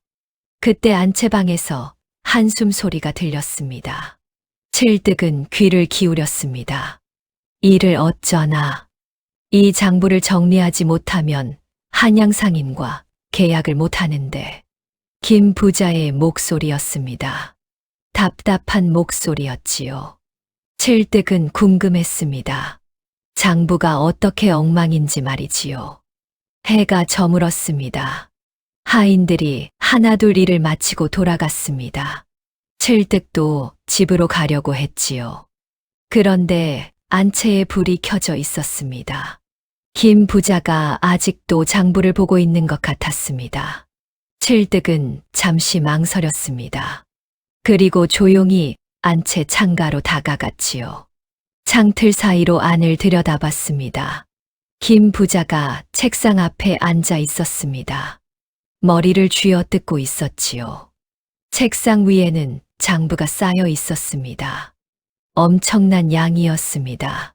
그때 안채방에서 한숨 소리가 들렸습니다. 칠득은 귀를 기울였습니다. 일을 어쩌나. 이 장부를 정리하지 못하면 한양상인과 계약을 못하는데. 김 부자의 목소리였습니다. 답답한 목소리였지요. 칠득은 궁금했습니다. 장부가 어떻게 엉망인지 말이지요. 해가 저물었습니다. 하인들이 하나둘 일을 마치고 돌아갔습니다. 칠득도 집으로 가려고 했지요. 그런데 안채에 불이 켜져 있었습니다. 김 부자가 아직도 장부를 보고 있는 것 같았습니다. 칠득은 잠시 망설였습니다. 그리고 조용히 안채 창가로 다가갔지요. 창틀 사이로 안을 들여다봤습니다. 김 부자가 책상 앞에 앉아 있었습니다. 머리를 쥐어뜯고 있었지요. 책상 위에는 장부가 쌓여 있었습니다. 엄청난 양이었습니다.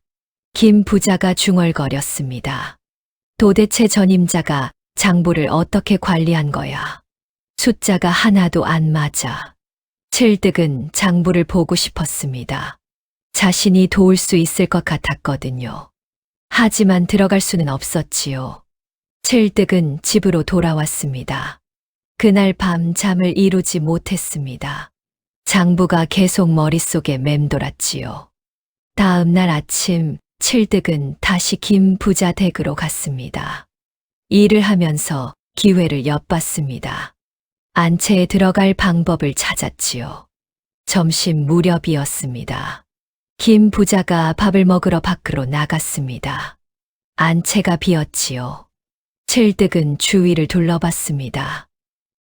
김 부자가 중얼거렸습니다. 도대체 전임자가 장부를 어떻게 관리한 거야? 숫자가 하나도 안 맞아. 칠득은 장부를 보고 싶었습니다. 자신이 도울 수 있을 것 같았거든요. 하지만 들어갈 수는 없었지요. 칠득은 집으로 돌아왔습니다. 그날 밤 잠을 이루지 못했습니다. 장부가 계속 머릿속에 맴돌았지요. 다음 날 아침 칠득은 다시 김 부자 댁으로 갔습니다. 일을 하면서 기회를 엿봤습니다. 안채에 들어갈 방법을 찾았지요. 점심 무렵이었습니다. 김 부자가 밥을 먹으러 밖으로 나갔습니다. 안채가 비었지요. 칠득은 주위를 둘러봤습니다.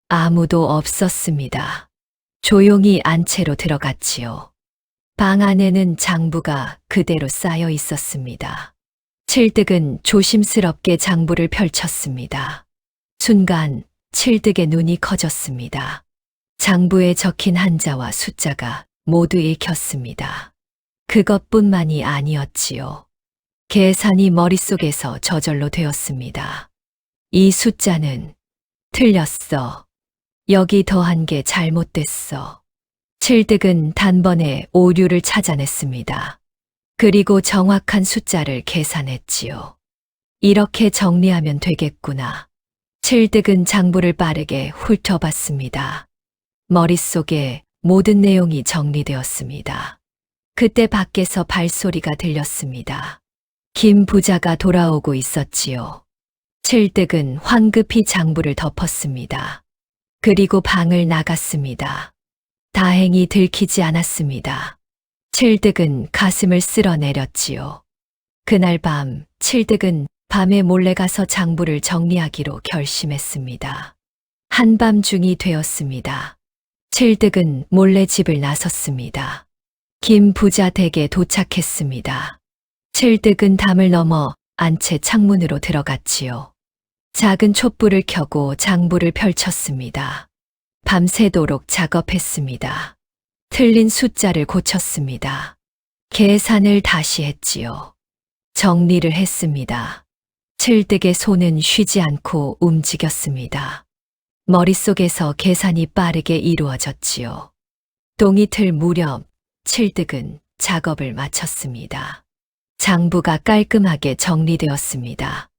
아무도 없었습니다. 조용히 안채로 들어갔지요. 방 안에는 장부가 그대로 쌓여 있었습니다. 칠득은 조심스럽게 장부를 펼쳤습니다. 순간 칠득의 눈이 커졌습니다. 장부에 적힌 한자와 숫자가 모두 읽혔습니다. 그것뿐만이 아니었지요. 계산이 머릿속에서 저절로 되었습니다. 이 숫자는 틀렸어. 여기 더한 게 잘못됐어. 칠득은 단번에 오류를 찾아냈습니다. 그리고 정확한 숫자를 계산했지요. 이렇게 정리하면 되겠구나. 칠득은 장부를 빠르게 훑어봤습니다. 머릿속에 모든 내용이 정리되었습니다. 그때 밖에서 발소리가 들렸습니다. 김 부자가 돌아오고 있었지요. 칠득은 황급히 장부를 덮었습니다. 그리고 방을 나갔습니다. 다행히 들키지 않았습니다. 칠득은 가슴을 쓸어내렸지요. 그날 밤 칠득은 밤에 몰래 가서 장부를 정리하기로 결심했습니다. 한밤중이 되었습니다. 칠득은 몰래 집을 나섰습니다. 김 부자 댁에 도착했습니다. 칠득은 담을 넘어 안채 창문으로 들어갔지요. 작은 촛불을 켜고 장부를 펼쳤습니다. 밤새도록 작업했습니다. 틀린 숫자를 고쳤습니다. 계산을 다시 했지요. 정리를 했습니다. 칠득의 손은 쉬지 않고 움직였습니다. 머릿속에서 계산이 빠르게 이루어졌지요. 동이틀 무렵 칠득은 작업을 마쳤습니다. 장부가 깔끔하게 정리되었습니다.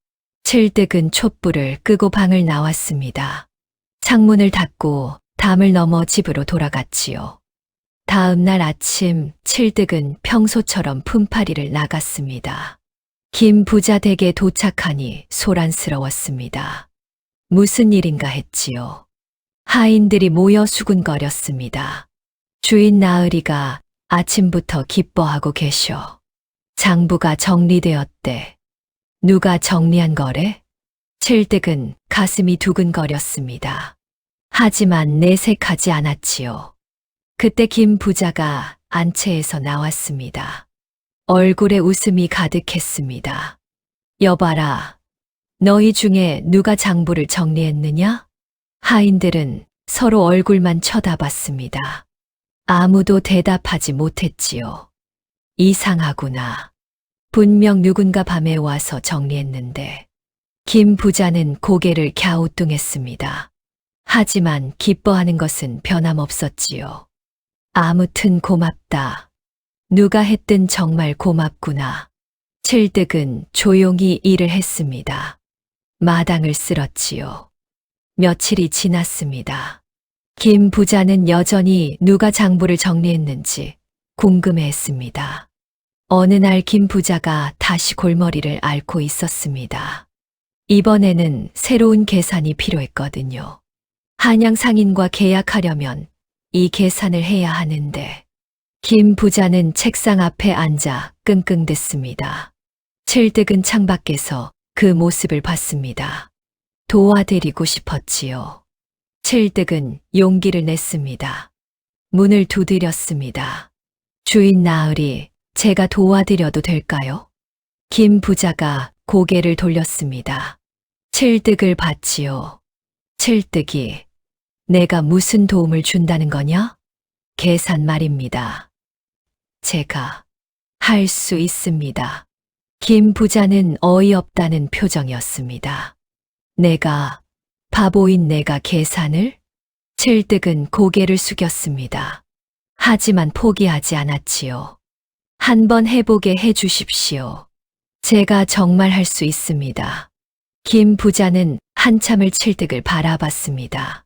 칠득은 촛불을 끄고 방을 나왔습니다. 창문을 닫고 담을 넘어 집으로 돌아갔지요. 다음 날 아침 칠득은 평소처럼 품팔이를 나갔습니다. 김 부자 댁에 도착하니 소란스러웠습니다. 무슨 일인가 했지요. 하인들이 모여 수군거렸습니다. 주인 나으리가 아침부터 기뻐하고 계셔. 장부가 정리되었대. 누가 정리한 거래? 칠득은 가슴이 두근거렸습니다. 하지만 내색하지 않았지요. 그때 김 부자가 안채에서 나왔습니다. 얼굴에 웃음이 가득했습니다. 여봐라. 너희 중에 누가 장부를 정리했느냐? 하인들은 서로 얼굴만 쳐다봤습니다. 아무도 대답하지 못했지요. 이상하구나. 분명 누군가 밤에 와서 정리했는데. 김 부자는 고개를 갸우뚱했습니다. 하지만 기뻐하는 것은 변함없었지요. 아무튼 고맙다. 누가 했든 정말 고맙구나. 칠득은 조용히 일을 했습니다. 마당을 쓸었지요. 며칠이 지났습니다. 김 부자는 여전히 누가 장부를 정리했는지 궁금해했습니다. 어느 날 김 부자가 다시 골머리를 앓고 있었습니다. 이번에는 새로운 계산이 필요했거든요. 한양 상인과 계약하려면 이 계산을 해야 하는데 김 부자는 책상 앞에 앉아 끙끙댔습니다. 칠득은 창밖에서 그 모습을 봤습니다. 도와드리고 싶었지요. 칠득은 용기를 냈습니다. 문을 두드렸습니다. 주인 나으리, 제가 도와드려도 될까요? 김 부자가 고개를 돌렸습니다. 칠득을 봤지요. 칠득이 내가 무슨 도움을 준다는 거냐? 계산 말입니다. 제가 할 수 있습니다. 김 부자는 어이없다는 표정이었습니다. 내가 바보인 내가 계산을? 칠득은 고개를 숙였습니다. 하지만 포기하지 않았지요. 한번 해보게 해주십시오. 제가 정말 할 수 있습니다. 김 부자는 한참을 칠득을 바라봤습니다.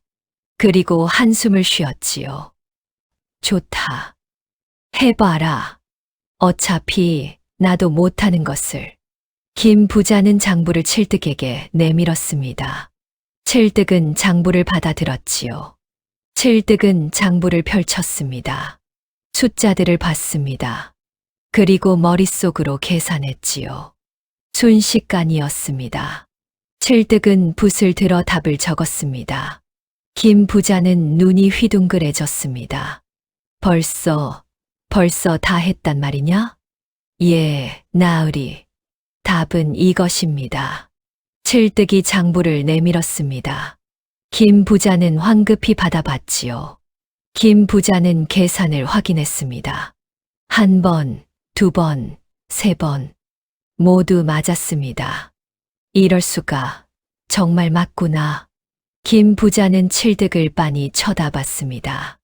그리고 한숨을 쉬었지요. 좋다. 해봐라. 어차피 나도 못하는 것을. 김 부자는 장부를 칠득에게 내밀었습니다. 칠득은 장부를 받아들었지요. 칠득은 장부를 펼쳤습니다. 숫자들을 봤습니다. 그리고 머릿속으로 계산했지요. 순식간이었습니다. 칠득은 붓을 들어 답을 적었습니다. 김 부자는 눈이 휘둥그레졌습니다. 벌써 다 했단 말이냐? 예, 나으리. 답은 이것입니다. 칠득이 장부를 내밀었습니다. 김 부자는 황급히 받아봤지요. 김 부자는 계산을 확인했습니다. 한 번, 두 번, 세 번. 모두 맞았습니다. 이럴 수가. 정말 맞구나. 김 부자는 칠득을 빤히 쳐다봤습니다.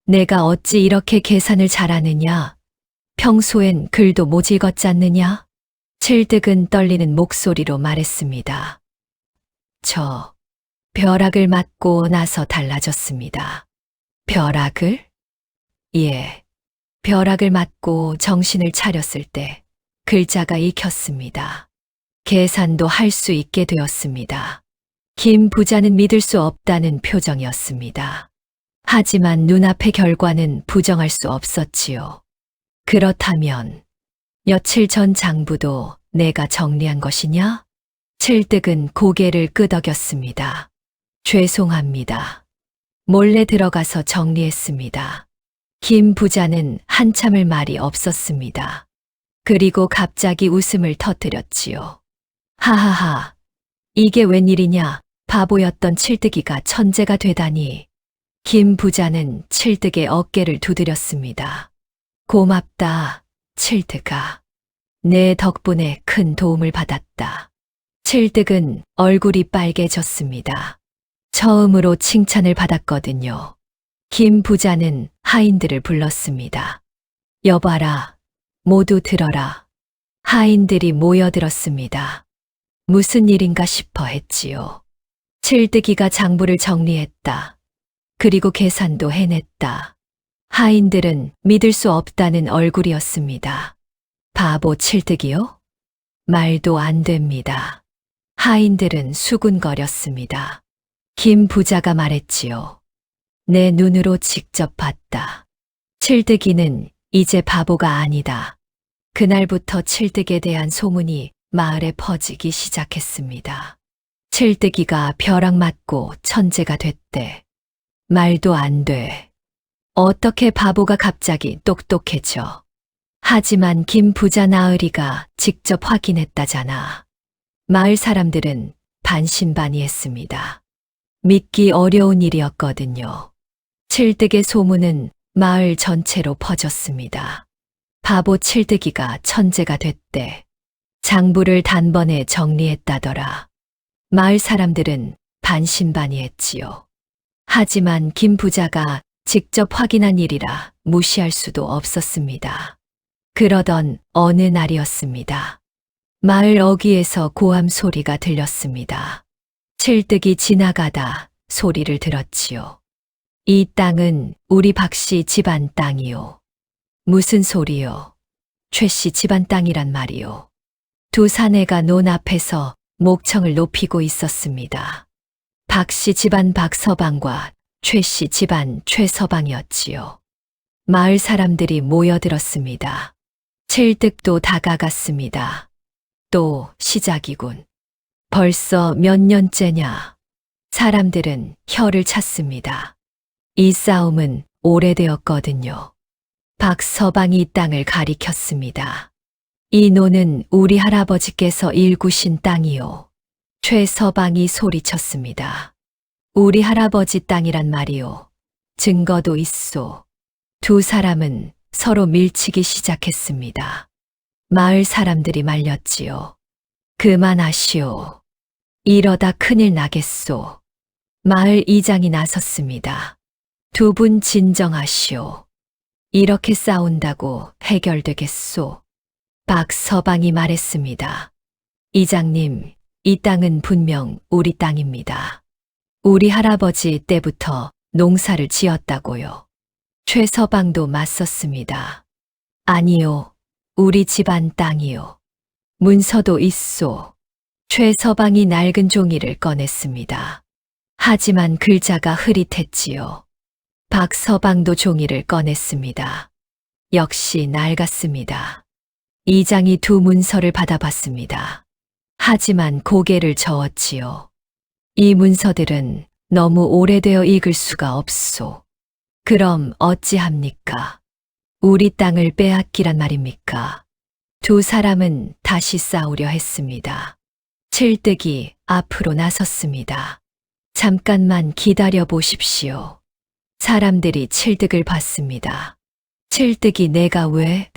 내가 어찌 이렇게 계산을 잘하느냐? 평소엔 글도 못 읽었잖느냐? 칠득은 떨리는 목소리로 말했습니다. 저 벼락을 맞고 나서 달라졌습니다. 벼락을? 예. 벼락을 맞고 정신을 차렸을 때 글자가 익혔습니다. 계산도 할 수 있게 되었습니다. 김 부자는 믿을 수 없다는 표정이었습니다. 하지만 눈앞의 결과는 부정할 수 없었지요. 그렇다면 며칠 전 장부도 내가 정리한 것이냐? 칠득은 고개를 끄덕였습니다. 죄송합니다. 몰래 들어가서 정리했습니다. 김 부자는 한참을 말이 없었습니다. 그리고 갑자기 웃음을 터뜨렸지요. 하하하, 이게 웬일이냐? 바보였던 칠득이가 천재가 되다니. 김 부자는 칠득의 어깨를 두드렸습니다. 고맙다, 칠득아. 내 덕분에 큰 도움을 받았다. 칠득은 얼굴이 빨개졌습니다. 처음으로 칭찬을 받았거든요. 김 부자는 하인들을 불렀습니다. 여봐라, 모두 들어라. 하인들이 모여들었습니다. 무슨 일인가 싶어 했지요. 칠득이가 장부를 정리했다. 그리고 계산도 해냈다. 하인들은 믿을 수 없다는 얼굴이었습니다. 바보 칠득이요? 말도 안 됩니다. 하인들은 수군거렸습니다. 김 부자가 말했지요. 내 눈으로 직접 봤다. 칠득이는 이제 바보가 아니다. 그날부터 칠득에 대한 소문이 마을에 퍼지기 시작했습니다. 칠득이가 벼락 맞고 천재가 됐대. 말도 안 돼. 어떻게 바보가 갑자기 똑똑해져. 하지만 김 부자 나으리가 직접 확인했다잖아. 마을 사람들은 반신반의했습니다. 믿기 어려운 일이었거든요. 칠득의 소문은 마을 전체로 퍼졌습니다. 바보 칠득이가 천재가 됐대. 장부를 단번에 정리했다더라. 마을 사람들은 반신반의했지요. 하지만 김 부자가 직접 확인한 일이라 무시할 수도 없었습니다. 그러던 어느 날이었습니다. 마을 어귀에서 고함 소리가 들렸습니다. 칠득이 지나가다 소리를 들었지요. 이 땅은 우리 박씨 집안 땅이요. 무슨 소리요? 최씨 집안 땅이란 말이요. 두 사내가 논 앞에서 목청을 높이고 있었습니다. 박씨 집안 박서방과 최씨 집안 최서방이었지요. 마을 사람들이 모여들었습니다. 칠득도 다가갔습니다. 또 시작이군. 벌써 몇 년째냐? 사람들은 혀를 찼습니다. 이 싸움은 오래되었거든요. 박서방이 이 땅을 가리켰습니다. 이 논은 우리 할아버지께서 일구신 땅이요. 최서방이 소리쳤습니다. 우리 할아버지 땅이란 말이요. 증거도 있소. 두 사람은 서로 밀치기 시작했습니다. 마을 사람들이 말렸지요. 그만하시오. 이러다 큰일 나겠소. 마을 이장이 나섰습니다. 두 분 진정하시오. 이렇게 싸운다고 해결되겠소. 박서방이 말했습니다. 이장님, 이 땅은 분명 우리 땅입니다. 우리 할아버지 때부터 농사를 지었다고요. 최서방도 맞섰습니다. 아니요, 우리 집안 땅이요. 문서도 있소. 최서방이 낡은 종이를 꺼냈습니다. 하지만 글자가 흐릿했지요. 박서방도 종이를 꺼냈습니다. 역시 낡았습니다. 이장이 두 문서를 받아봤습니다. 하지만 고개를 저었지요. 이 문서들은 너무 오래되어 읽을 수가 없소. 그럼 어찌합니까? 우리 땅을 빼앗기란 말입니까? 두 사람은 다시 싸우려 했습니다. 칠득이 앞으로 나섰습니다. 잠깐만 기다려 보십시오. 사람들이 칠득을 봤습니다. 칠득이 내가 왜?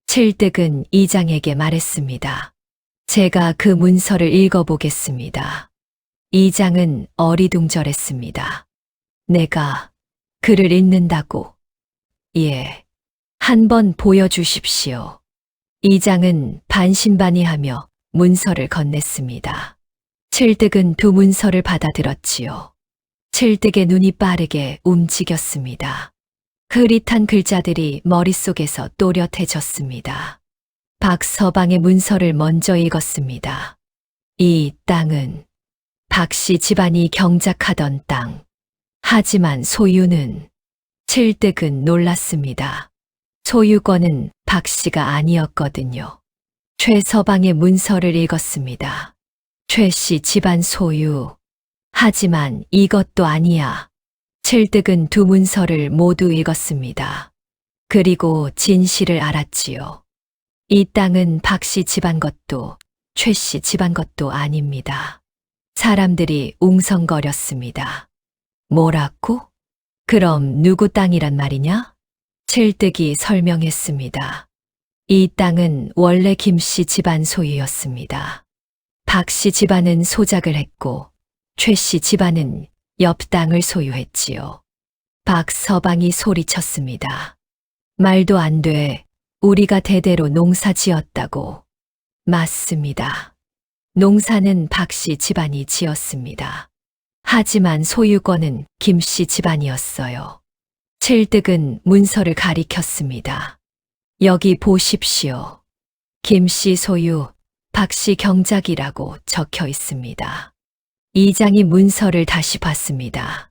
칠득은 이장에게 말했습니다. 제가 그 문서를 읽어보겠습니다. 이장은 어리둥절했습니다. 내가 글을 읽는다고? 예. 한번 보여주십시오. 이장은 반신반의하며 문서를 건넸습니다. 칠득은 두 문서를 받아들었지요. 칠득의 눈이 빠르게 움직였습니다. 흐릿한 글자들이 머릿속에서 또렷해졌습니다. 박서방의 문서를 먼저 읽었습니다. 이 땅은 박씨 집안이 경작하던 땅. 하지만 소유는 칠득은 놀랐습니다. 소유권은 박씨가 아니었거든요. 최서방의 문서를 읽었습니다. 최씨 집안 소유. 하지만 이것도 아니야. 칠득은 두 문서를 모두 읽었습니다. 그리고 진실을 알았지요. 이 땅은 박씨 집안 것도 최씨 집안 것도 아닙니다. 사람들이 웅성거렸습니다. 뭐라고? 그럼 누구 땅이란 말이냐? 칠득이 설명했습니다. 이 땅은 원래 김씨 집안 소유였습니다. 박씨 집안은 소작을 했고 최씨 집안은 옆 땅을 소유했지요. 박서방이 소리쳤습니다. 말도 안 돼. 우리가 대대로 농사 지었다고. 맞습니다. 농사는 박씨 집안이 지었습니다. 하지만 소유권은 김씨 집안이었어요. 칠득은 문서를 가리켰습니다. 여기 보십시오. 김씨 소유, 박씨 경작이라고 적혀 있습니다. 이장이 문서를 다시 봤습니다.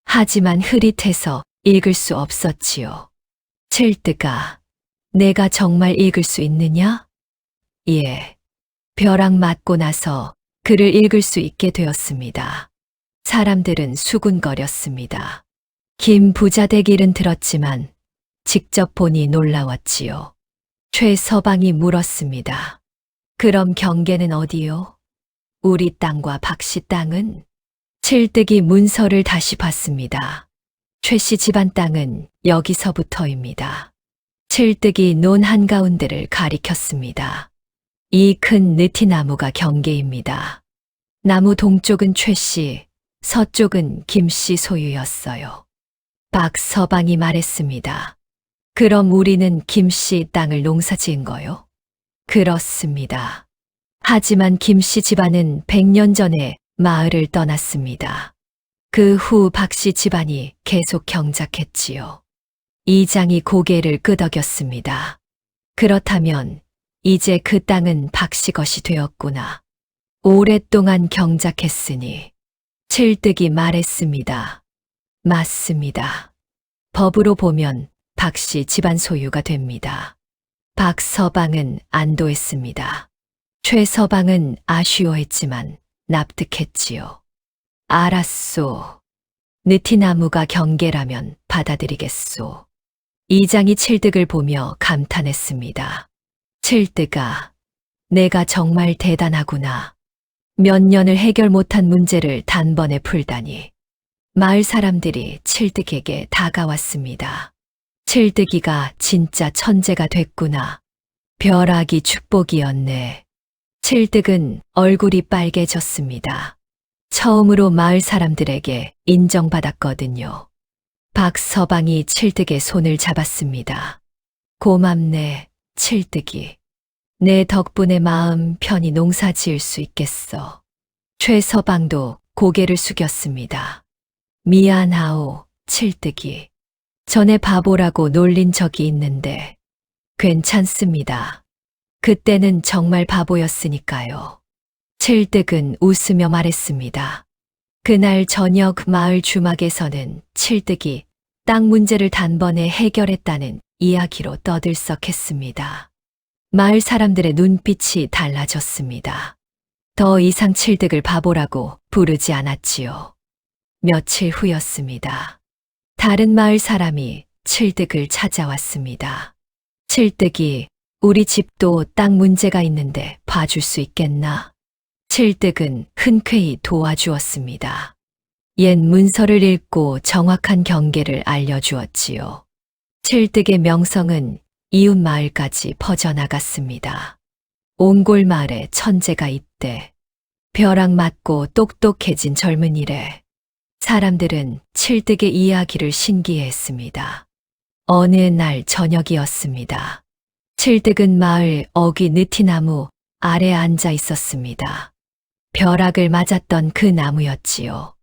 하지만 흐릿해서 읽을 수 없었지요. 칠득아, 내가 정말 읽을 수 있느냐? 예. 벼락 맞고 나서 글을 읽을 수 있게 되었습니다. 사람들은 수군거렸습니다. 김 부자 되기는 들었지만 직접 보니 놀라웠지요. 최서방이 물었습니다. 그럼 경계는 어디요? 우리 땅과 박씨 땅은? 칠득이 문서를 다시 봤습니다. 최씨 집안 땅은 여기서부터입니다. 칠득이 논 한가운데를 가리켰습니다. 이 큰 느티나무가 경계입니다. 나무 동쪽은 최씨, 서쪽은 김씨 소유였어요. 박서방이 말했습니다. 그럼 우리는 김씨 땅을 농사 지은 거요? 그렇습니다. 하지만 김씨 집안은 100년 전에 마을을 떠났습니다. 그 후 박씨 집안이 계속 경작했지요. 이장이 고개를 끄덕였습니다. 그렇다면 이제 그 땅은 박씨 것이 되었구나. 오랫동안 경작했으니 칠득이 말했습니다. 맞습니다. 법으로 보면 박씨 집안 소유가 됩니다. 박서방은 안도했습니다. 최서방은 아쉬워했지만 납득했지요. 알았소. 느티나무가 경계라면 받아들이겠소. 이장이 칠득을 보며 감탄했습니다. 칠득아, 내가 정말 대단하구나. 몇 년을 해결 못한 문제를 단번에 풀다니. 마을 사람들이 칠득에게 다가왔습니다. 칠득이가 진짜 천재가 됐구나. 벼락이 축복이었네. 칠득은 얼굴이 빨개졌습니다. 처음으로 마을 사람들에게 인정받았거든요. 박서방이 칠득의 손을 잡았습니다. 고맙네, 칠득이. 내 덕분에 마음 편히 농사 지을 수 있겠어. 최서방도 고개를 숙였습니다. 미안하오, 칠득이. 전에 바보라고 놀린 적이 있는데 괜찮습니다. 그때는 정말 바보였으니까요. 칠득은 웃으며 말했습니다. 그날 저녁 마을 주막에서는 칠득이 땅 문제를 단번에 해결했다는 이야기로 떠들썩했습니다. 마을 사람들의 눈빛이 달라졌습니다. 더 이상 칠득을 바보라고 부르지 않았지요. 며칠 후였습니다. 다른 마을 사람이 칠득을 찾아왔습니다. 칠득이 우리 집도 땅 문제가 있는데 봐줄 수 있겠나? 칠득은 흔쾌히 도와주었습니다. 옛 문서를 읽고 정확한 경계를 알려주었지요. 칠득의 명성은 이웃 마을까지 퍼져나갔습니다. 옹골 마을에 천재가 있대. 벼락 맞고 똑똑해진 젊은이래. 사람들은 칠득의 이야기를 신기해했습니다. 어느 날 저녁이었습니다. 칠득은 마을 어귀 느티나무 아래 앉아 있었습니다. 벼락을 맞았던 그 나무였지요.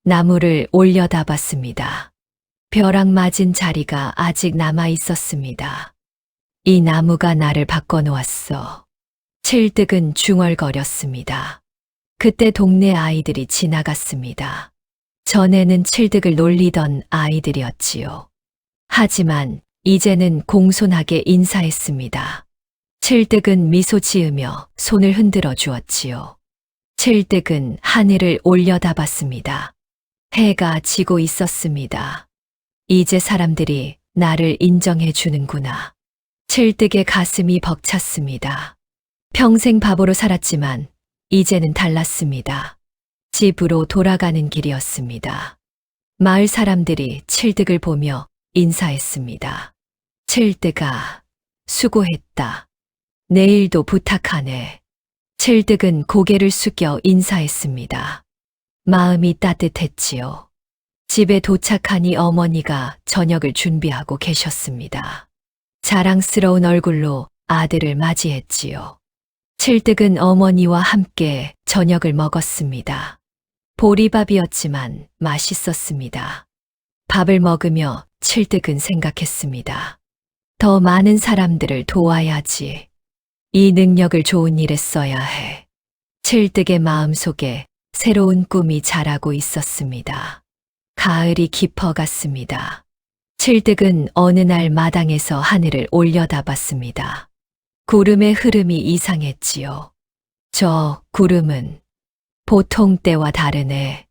나무를 올려다 봤습니다. 벼락 맞은 자리가 아직 남아 있었습니다. 이 나무가 나를 바꿔놓았어. 칠득은 중얼거렸습니다. 그때 동네 아이들이 지나갔습니다. 전에는 칠득을 놀리던 아이들이었지요. 하지만 이제는 공손하게 인사했습니다. 칠득은 미소 지으며 손을 흔들어 주었지요. 칠득은 하늘을 올려다봤습니다. 해가 지고 있었습니다. 이제 사람들이 나를 인정해 주는구나. 칠득의 가슴이 벅찼습니다. 평생 바보로 살았지만 이제는 달랐습니다. 집으로 돌아가는 길이었습니다. 마을 사람들이 칠득을 보며 인사했습니다. 칠득아, 수고했다. 내일도 부탁하네. 칠득은 고개를 숙여 인사했습니다. 마음이 따뜻했지요. 집에 도착하니 어머니가 저녁을 준비하고 계셨습니다. 자랑스러운 얼굴로 아들을 맞이했지요. 칠득은 어머니와 함께 저녁을 먹었습니다. 보리밥이었지만 맛있었습니다. 밥을 먹으며 칠득은 생각했습니다. 더 많은 사람들을 도와야지. 이 능력을 좋은 일에 써야 해. 칠득의 마음속에 새로운 꿈이 자라고 있었습니다. 가을이 깊어갔습니다. 칠득은 어느 날 마당에서 하늘을 올려다봤습니다. 구름의 흐름이 이상했지요. 저 구름은 보통 때와 다르네.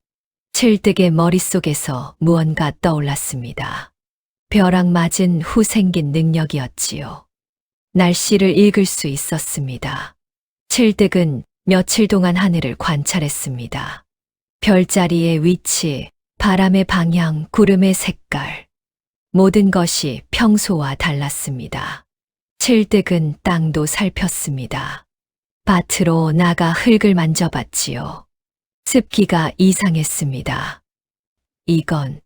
칠득의 머릿속에서 무언가 떠올랐습니다. 벼락 맞은 후 생긴 능력이었지요. 날씨를 읽을 수 있었습니다. 칠득은 며칠 동안 하늘을 관찰했습니다. 별자리의 위치, 바람의 방향, 구름의 색깔. 모든 것이 평소와 달랐습니다. 칠득은 땅도 살폈습니다. 밭으로 나가 흙을 만져봤지요. 습기가 이상했습니다. 이건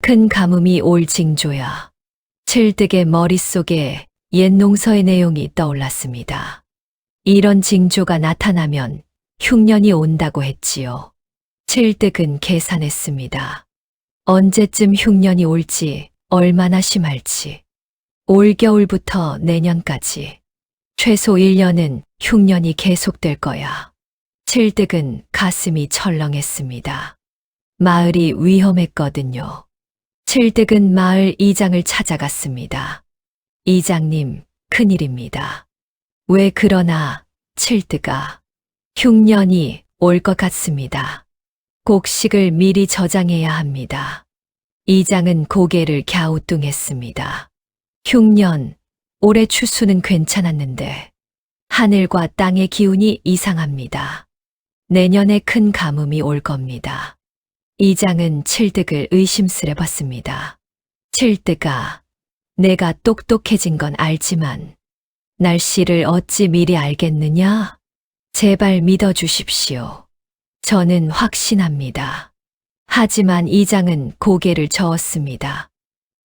큰 가뭄이 올 징조야. 칠득의 머릿속에 옛 농서의 내용이 떠올랐습니다. 이런 징조가 나타나면 흉년이 온다고 했지요. 칠득은 계산했습니다. 언제쯤 흉년이 올지, 얼마나 심할지. 올겨울부터 내년까지. 최소 1년은 흉년이 계속될 거야. 칠득은 가슴이 철렁했습니다. 마을이 위험했거든요. 칠득은 마을 이장을 찾아갔습니다. 이장님, 큰일입니다. 왜 그러나, 칠득아. 흉년이 올 것 같습니다. 곡식을 미리 저장해야 합니다. 이장은 고개를 갸우뚱했습니다. 흉년, 올해 추수는 괜찮았는데 하늘과 땅의 기운이 이상합니다. 내년에 큰 가뭄이 올 겁니다. 이장은 칠득을 의심스레 봤습니다. 칠득아, 내가 똑똑해진 건 알지만 날씨를 어찌 미리 알겠느냐? 제발 믿어주십시오. 저는 확신합니다. 하지만 이장은 고개를 저었습니다.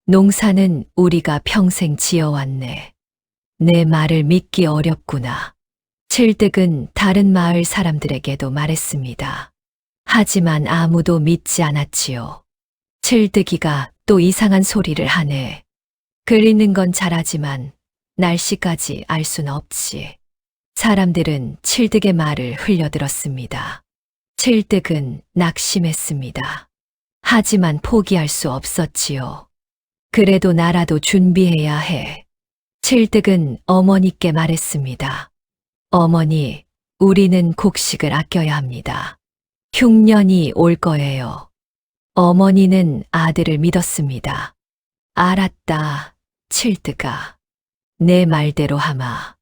농사는 우리가 평생 지어왔네. 내 말을 믿기 어렵구나. 칠득은 다른 마을 사람들에게도 말했습니다. 하지만 아무도 믿지 않았지요. 칠득이가 또 이상한 소리를 하네. 글 읽는 건 잘하지만 날씨까지 알 순 없지. 사람들은 칠득의 말을 흘려들었습니다. 칠득은 낙심했습니다. 하지만 포기할 수 없었지요. 그래도 나라도 준비해야 해. 칠득은 어머니께 말했습니다. 어머니, 우리는 곡식을 아껴야 합니다. 흉년이 올 거예요. 어머니는 아들을 믿었습니다. 알았다, 칠득아. 내 말대로 하마.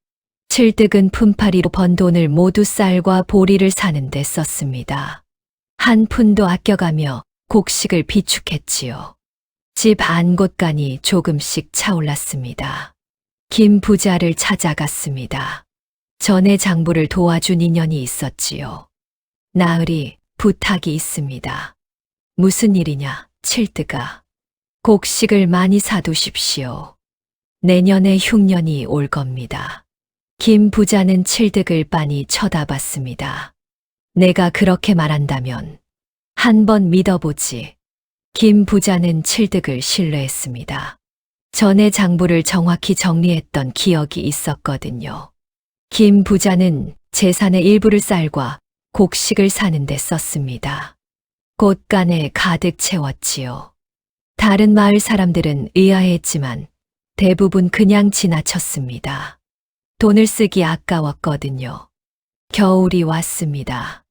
칠득은 품팔이로 번 돈을 모두 쌀과 보리를 사는 데 썼습니다. 한 푼도 아껴가며 곡식을 비축했지요. 집 안 곳간이 조금씩 차올랐습니다. 김 부자를 찾아갔습니다. 전에 장부를 도와준 인연이 있었지요. 나으리, 부탁이 있습니다. 무슨 일이냐, 칠득아. 곡식을 많이 사두십시오. 내년에 흉년이 올 겁니다. 김 부자는 칠득을 빤히 쳐다봤습니다. 내가 그렇게 말한다면 한번 믿어보지. 김 부자는 칠득을 신뢰했습니다. 전에 장부를 정확히 정리했던 기억이 있었거든요. 김 부자는 재산의 일부를 쌀과 곡식을 사는 데 썼습니다. 곳간에 가득 채웠지요. 다른 마을 사람들은 의아해했지만 대부분 그냥 지나쳤습니다. 돈을 쓰기 아까웠거든요. 겨울이 왔습니다.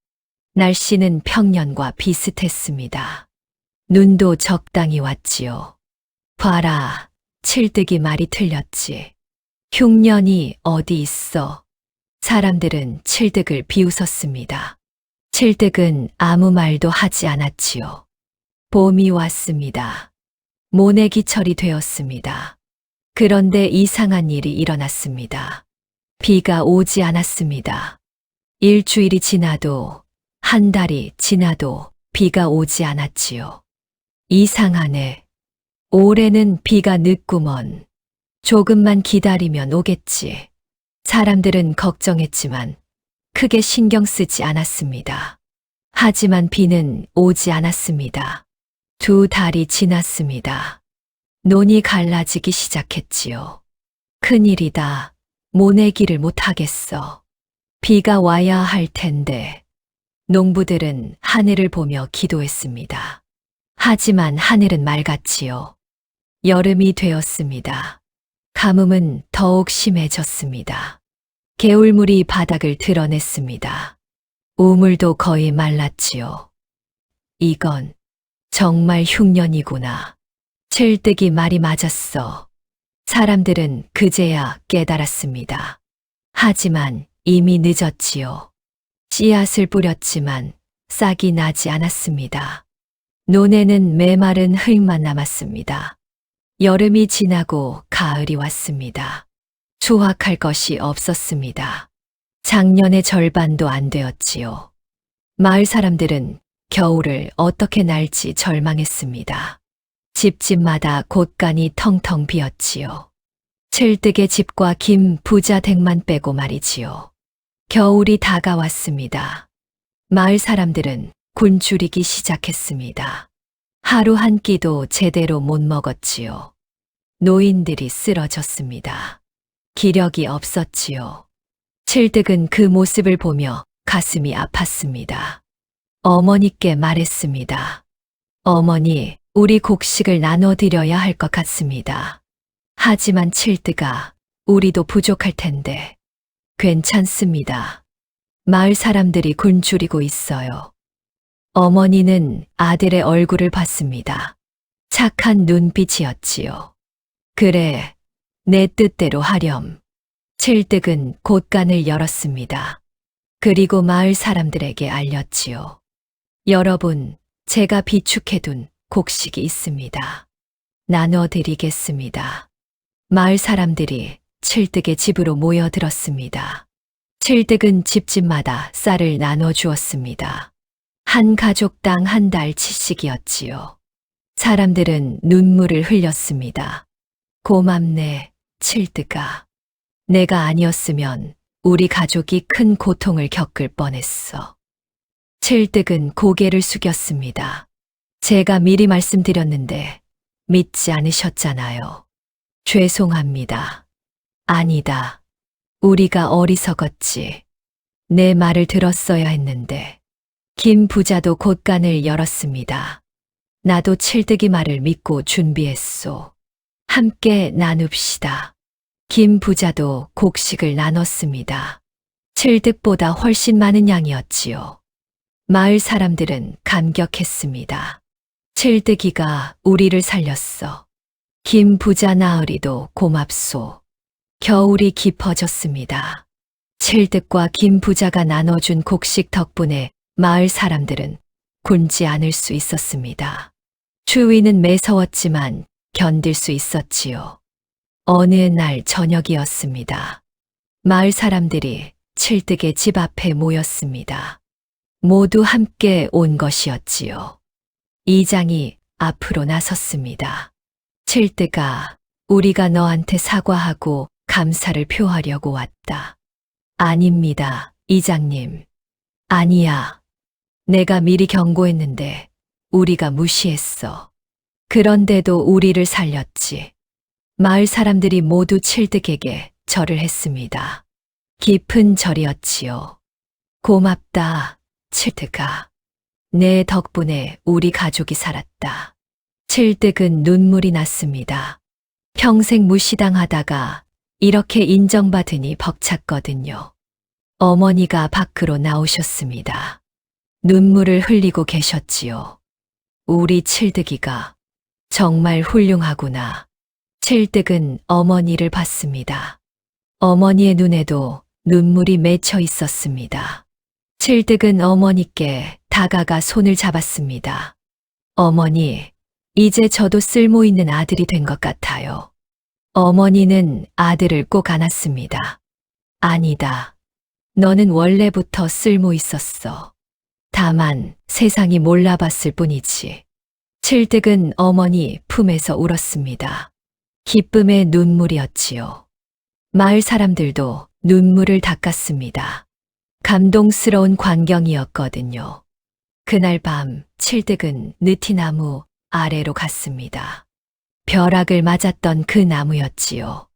날씨는 평년과 비슷했습니다. 눈도 적당히 왔지요. 봐라, 칠득이 말이 틀렸지. 흉년이 어디 있어? 사람들은 칠득을 비웃었습니다. 칠득은 아무 말도 하지 않았지요. 봄이 왔습니다. 모내기철이 되었습니다. 그런데 이상한 일이 일어났습니다. 비가 오지 않았습니다. 일주일이 지나도, 한 달이 지나도 비가 오지 않았지요. 이상하네. 올해는 비가 늦구먼. 조금만 기다리면 오겠지. 사람들은 걱정했지만 크게 신경 쓰지 않았습니다. 하지만 비는 오지 않았습니다. 2달이 지났습니다. 논이 갈라지기 시작했지요. 큰일이다. 모내기를 못하겠어. 비가 와야 할 텐데. 농부들은 하늘을 보며 기도했습니다. 하지만 하늘은 맑았지요. 여름이 되었습니다. 가뭄은 더욱 심해졌습니다. 개울물이 바닥을 드러냈습니다. 우물도 거의 말랐지요. 이건 정말 흉년이구나. 칠뜨기 말이 맞았어. 사람들은 그제야 깨달았습니다. 하지만 이미 늦었지요. 씨앗을 뿌렸지만 싹이 나지 않았습니다. 논에는 메마른 흙만 남았습니다. 여름이 지나고 가을이 왔습니다. 수확할 것이 없었습니다. 작년의 절반도 안 되었지요. 마을 사람들은 겨울을 어떻게 날지 절망했습니다. 집집마다 곳간이 텅텅 비었지요. 칠득의 집과 김 부자 댁만 빼고 말이지요. 겨울이 다가왔습니다. 마을 사람들은 굶주리기 시작했습니다. 하루 한 끼도 제대로 못 먹었지요. 노인들이 쓰러졌습니다. 기력이 없었지요. 칠득은 그 모습을 보며 가슴이 아팠습니다. 어머니께 말했습니다. 어머니, 우리 곡식을 나눠드려야 할 것 같습니다. 하지만 칠뜨가 우리도 부족할 텐데. 괜찮습니다. 마을 사람들이 굶주리고 있어요. 어머니는 아들의 얼굴을 봤습니다. 착한 눈빛이었지요. 그래, 내 뜻대로 하렴. 칠득은 곳간을 열었습니다. 그리고 마을 사람들에게 알렸지요. 여러분, 제가 비축해둔 곡식이 있습니다. 나눠드리겠습니다. 마을 사람들이 칠득의 집으로 모여들었습니다. 칠득은 집집마다 쌀을 나눠주었습니다. 한 가족당 한 달치씩이었지요. 사람들은 눈물을 흘렸습니다. 고맙네, 칠득아. 내가 아니었으면 우리 가족이 큰 고통을 겪을 뻔했어. 칠득은 고개를 숙였습니다. 제가 미리 말씀드렸는데 믿지 않으셨잖아요. 죄송합니다. 아니다. 우리가 어리석었지. 내 말을 들었어야 했는데. 김 부자도 곳간을 열었습니다. 나도 칠득이 말을 믿고 준비했소. 함께 나눕시다. 김 부자도 곡식을 나눴습니다. 칠득보다 훨씬 많은 양이었지요. 마을 사람들은 감격했습니다. 칠득이가 우리를 살렸어. 김 부자 나으리도 고맙소. 겨울이 깊어졌습니다. 칠득과 김 부자가 나눠준 곡식 덕분에 마을 사람들은 굶지 않을 수 있었습니다. 추위는 매서웠지만 견딜 수 있었지요. 어느 날 저녁이었습니다. 마을 사람들이 칠득의 집 앞에 모였습니다. 모두 함께 온 것이었지요. 이장이 앞으로 나섰습니다. 칠뜨가 우리가 너한테 사과하고 감사를 표하려고 왔다. 아닙니다, 이장님. 아니야. 내가 미리 경고했는데 우리가 무시했어. 그런데도 우리를 살렸지. 마을 사람들이 모두 칠득에게 절을 했습니다. 깊은 절이었지요. 고맙다, 칠득아. 내 덕분에 우리 가족이 살았다. 칠득은 눈물이 났습니다. 평생 무시당하다가 이렇게 인정받으니 벅찼거든요. 어머니가 밖으로 나오셨습니다. 눈물을 흘리고 계셨지요. 우리 칠득이가 정말 훌륭하구나. 칠득은 어머니를 봤습니다. 어머니의 눈에도 눈물이 맺혀 있었습니다. 칠득은 어머니께 다가가 손을 잡았습니다. 어머니, 이제 저도 쓸모 있는 아들이 된 것 같아요. 어머니는 아들을 꼭 안았습니다. 아니다. 너는 원래부터 쓸모 있었어. 다만 세상이 몰라봤을 뿐이지. 칠득은 어머니 품에서 울었습니다. 기쁨의 눈물이었지요. 마을 사람들도 눈물을 닦았습니다. 감동스러운 광경이었거든요. 그날 밤 칠득은 느티나무 아래로 갔습니다. 벼락을 맞았던 그 나무였지요.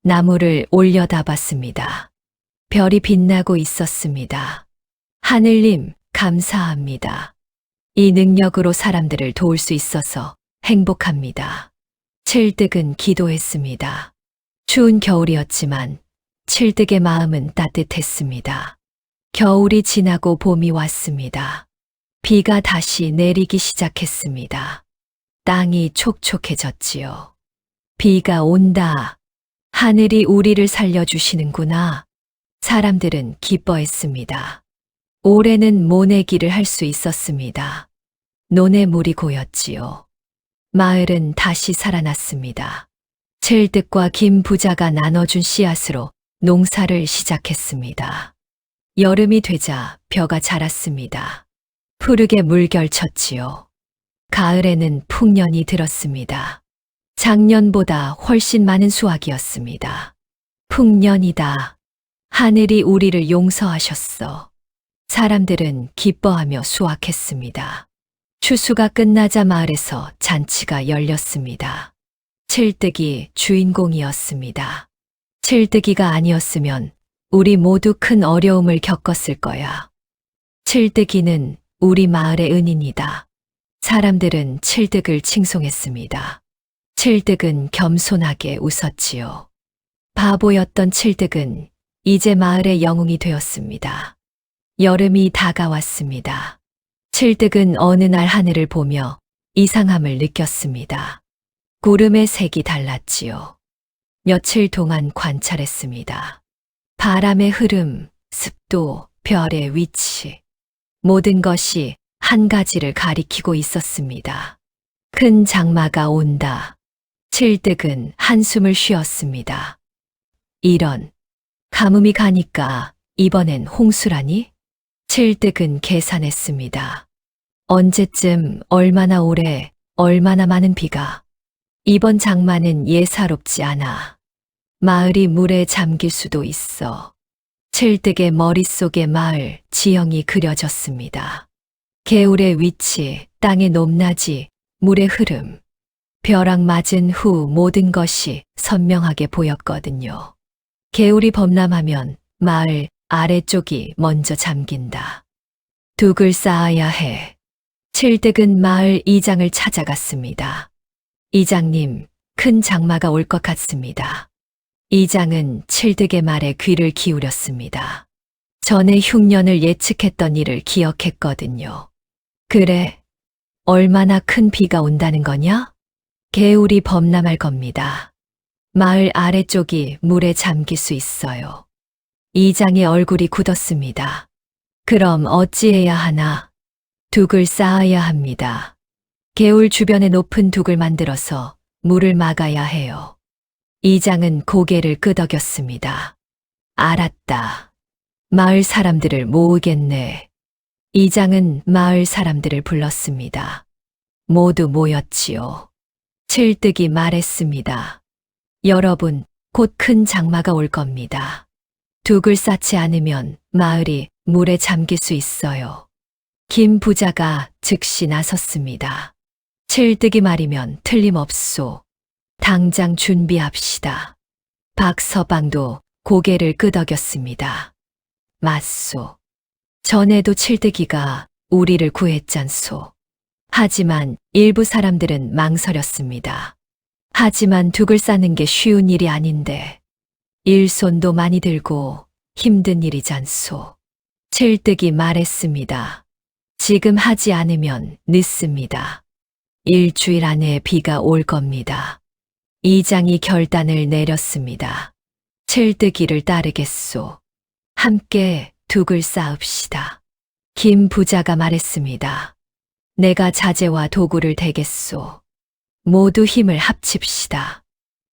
나무를 올려다봤습니다. 별이 빛나고 있었습니다. 하늘님, 감사합니다. 이 능력으로 사람들을 도울 수 있어서 행복합니다. 칠득은 기도했습니다. 추운 겨울이었지만 칠득의 마음은 따뜻했습니다. 겨울이 지나고 봄이 왔습니다. 비가 다시 내리기 시작했습니다. 땅이 촉촉해졌지요. 비가 온다. 하늘이 우리를 살려주시는구나. 사람들은 기뻐했습니다. 올해는 모내기를 할 수 있었습니다. 논에 물이 고였지요. 마을은 다시 살아났습니다. 칠득과 김 부자가 나눠준 씨앗으로 농사를 시작했습니다. 여름이 되자 벼가 자랐습니다. 푸르게 물결쳤지요. 가을에는 풍년이 들었습니다. 작년보다 훨씬 많은 수확이었습니다. 풍년이다. 하늘이 우리를 용서하셨어. 사람들은 기뻐하며 수확했습니다. 추수가 끝나자 마을에서 잔치가 열렸습니다. 칠득이 주인공이었습니다. 칠득이가 아니었으면 우리 모두 큰 어려움을 겪었을 거야. 칠득이는 우리 마을의 은인이다. 사람들은 칠득을 칭송했습니다. 칠득은 겸손하게 웃었지요. 바보였던 칠득은 이제 마을의 영웅이 되었습니다. 여름이 다가왔습니다. 칠득은 어느 날 하늘을 보며 이상함을 느꼈습니다. 구름의 색이 달랐지요. 며칠 동안 관찰했습니다. 바람의 흐름, 습도, 별의 위치, 모든 것이 한 가지를 가리키고 있었습니다. 큰 장마가 온다. 칠득은 한숨을 쉬었습니다. 이런, 가뭄이 가니까 이번엔 홍수라니? 칠득은 계산했습니다. 언제쯤, 얼마나 오래, 얼마나 많은 비가. 이번 장마는 예사롭지 않아. 마을이 물에 잠길 수도 있어. 칠득의 머릿속에 마을, 지형이 그려졌습니다. 개울의 위치, 땅의 높낮이, 물의 흐름. 벼락 맞은 후 모든 것이 선명하게 보였거든요. 개울이 범람하면 마을 아래쪽이 먼저 잠긴다. 둑을 쌓아야 해. 칠득은 마을 이장을 찾아갔습니다. 이장님, 큰 장마가 올 것 같습니다. 이장은 칠득의 말에 귀를 기울였습니다. 전에 흉년을 예측했던 일을 기억했거든요. 그래, 얼마나 큰 비가 온다는 거냐? 개울이 범람할 겁니다. 마을 아래쪽이 물에 잠길 수 있어요. 이장의 얼굴이 굳었습니다. 그럼 어찌해야 하나? 둑을 쌓아야 합니다. 개울 주변에 높은 둑을 만들어서 물을 막아야 해요. 이장은 고개를 끄덕였습니다. 알았다. 마을 사람들을 모으겠네. 이장은 마을 사람들을 불렀습니다. 모두 모였지요. 칠득이 말했습니다. 여러분, 곧 큰 장마가 올 겁니다. 둑을 쌓지 않으면 마을이 물에 잠길 수 있어요. 김 부자가 즉시 나섰습니다. 칠득이 말이면 틀림없소. 당장 준비합시다. 박서방도 고개를 끄덕였습니다. 맞소. 전에도 칠득이가 우리를 구했잖소. 하지만 일부 사람들은 망설였습니다. 하지만 둑을 쌓는 게 쉬운 일이 아닌데 일손도 많이 들고 힘든 일이잖소. 칠득이 말했습니다. 지금 하지 않으면 늦습니다. 일주일 안에 비가 올 겁니다. 이장이 결단을 내렸습니다. 칠득이를 따르겠소. 함께 둑을 쌓읍시다. 김 부자가 말했습니다. 내가 자재와 도구를 대겠소. 모두 힘을 합칩시다.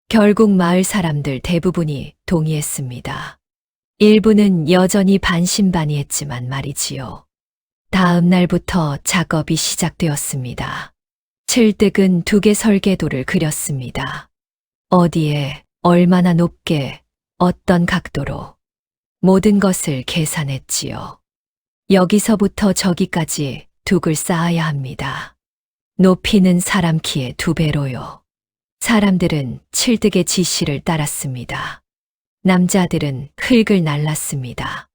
결국 마을 사람들 대부분이 동의했습니다. 일부는 여전히 반신반의했지만 말이지요. 다음 날부터 작업이 시작되었습니다. 칠득은 둑의 설계도를 그렸습니다. 어디에, 얼마나 높게, 어떤 각도로. 모든 것을 계산했지요. 여기서부터 저기까지 둑을 쌓아야 합니다. 높이는 사람 키의 2배로요. 사람들은 칠득의 지시를 따랐습니다. 남자들은 흙을 날랐습니다.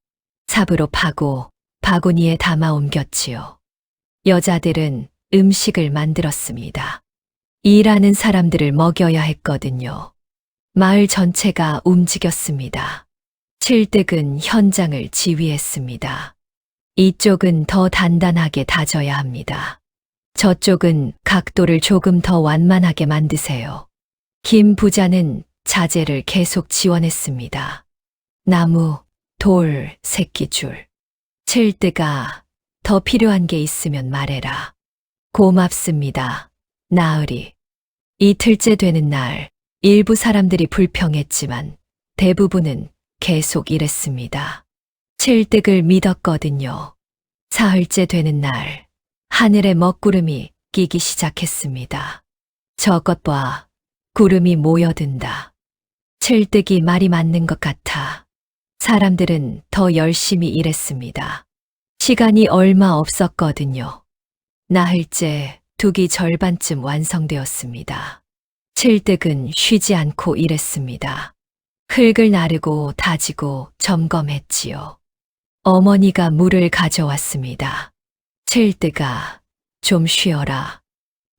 삽으로 파고 바구니에 담아 옮겼지요. 여자들은 음식을 만들었습니다. 일하는 사람들을 먹여야 했거든요. 마을 전체가 움직였습니다. 칠득은 현장을 지휘했습니다. 이쪽은 더 단단하게 다져야 합니다. 저쪽은 각도를 조금 더 완만하게 만드세요. 김 부자는 자재를 계속 지원했습니다. 나무, 돌, 새끼줄. 칠드가 더 필요한 게 있으면 말해라. 고맙습니다. 나으리. 이틀째 되는 날, 일부 사람들이 불평했지만 대부분은 계속 일했습니다. 칠득을 믿었거든요. 사흘째 되는 날, 하늘에 먹구름이 끼기 시작했습니다. 저것 봐, 구름이 모여든다. 칠득이 말이 맞는 것 같아. 사람들은 더 열심히 일했습니다. 시간이 얼마 없었거든요. 나흘째 둑이 절반쯤 완성되었습니다. 칠득은 쉬지 않고 일했습니다. 흙을 나르고 다지고 점검했지요. 어머니가 물을 가져왔습니다. 칠득아, 좀 쉬어라.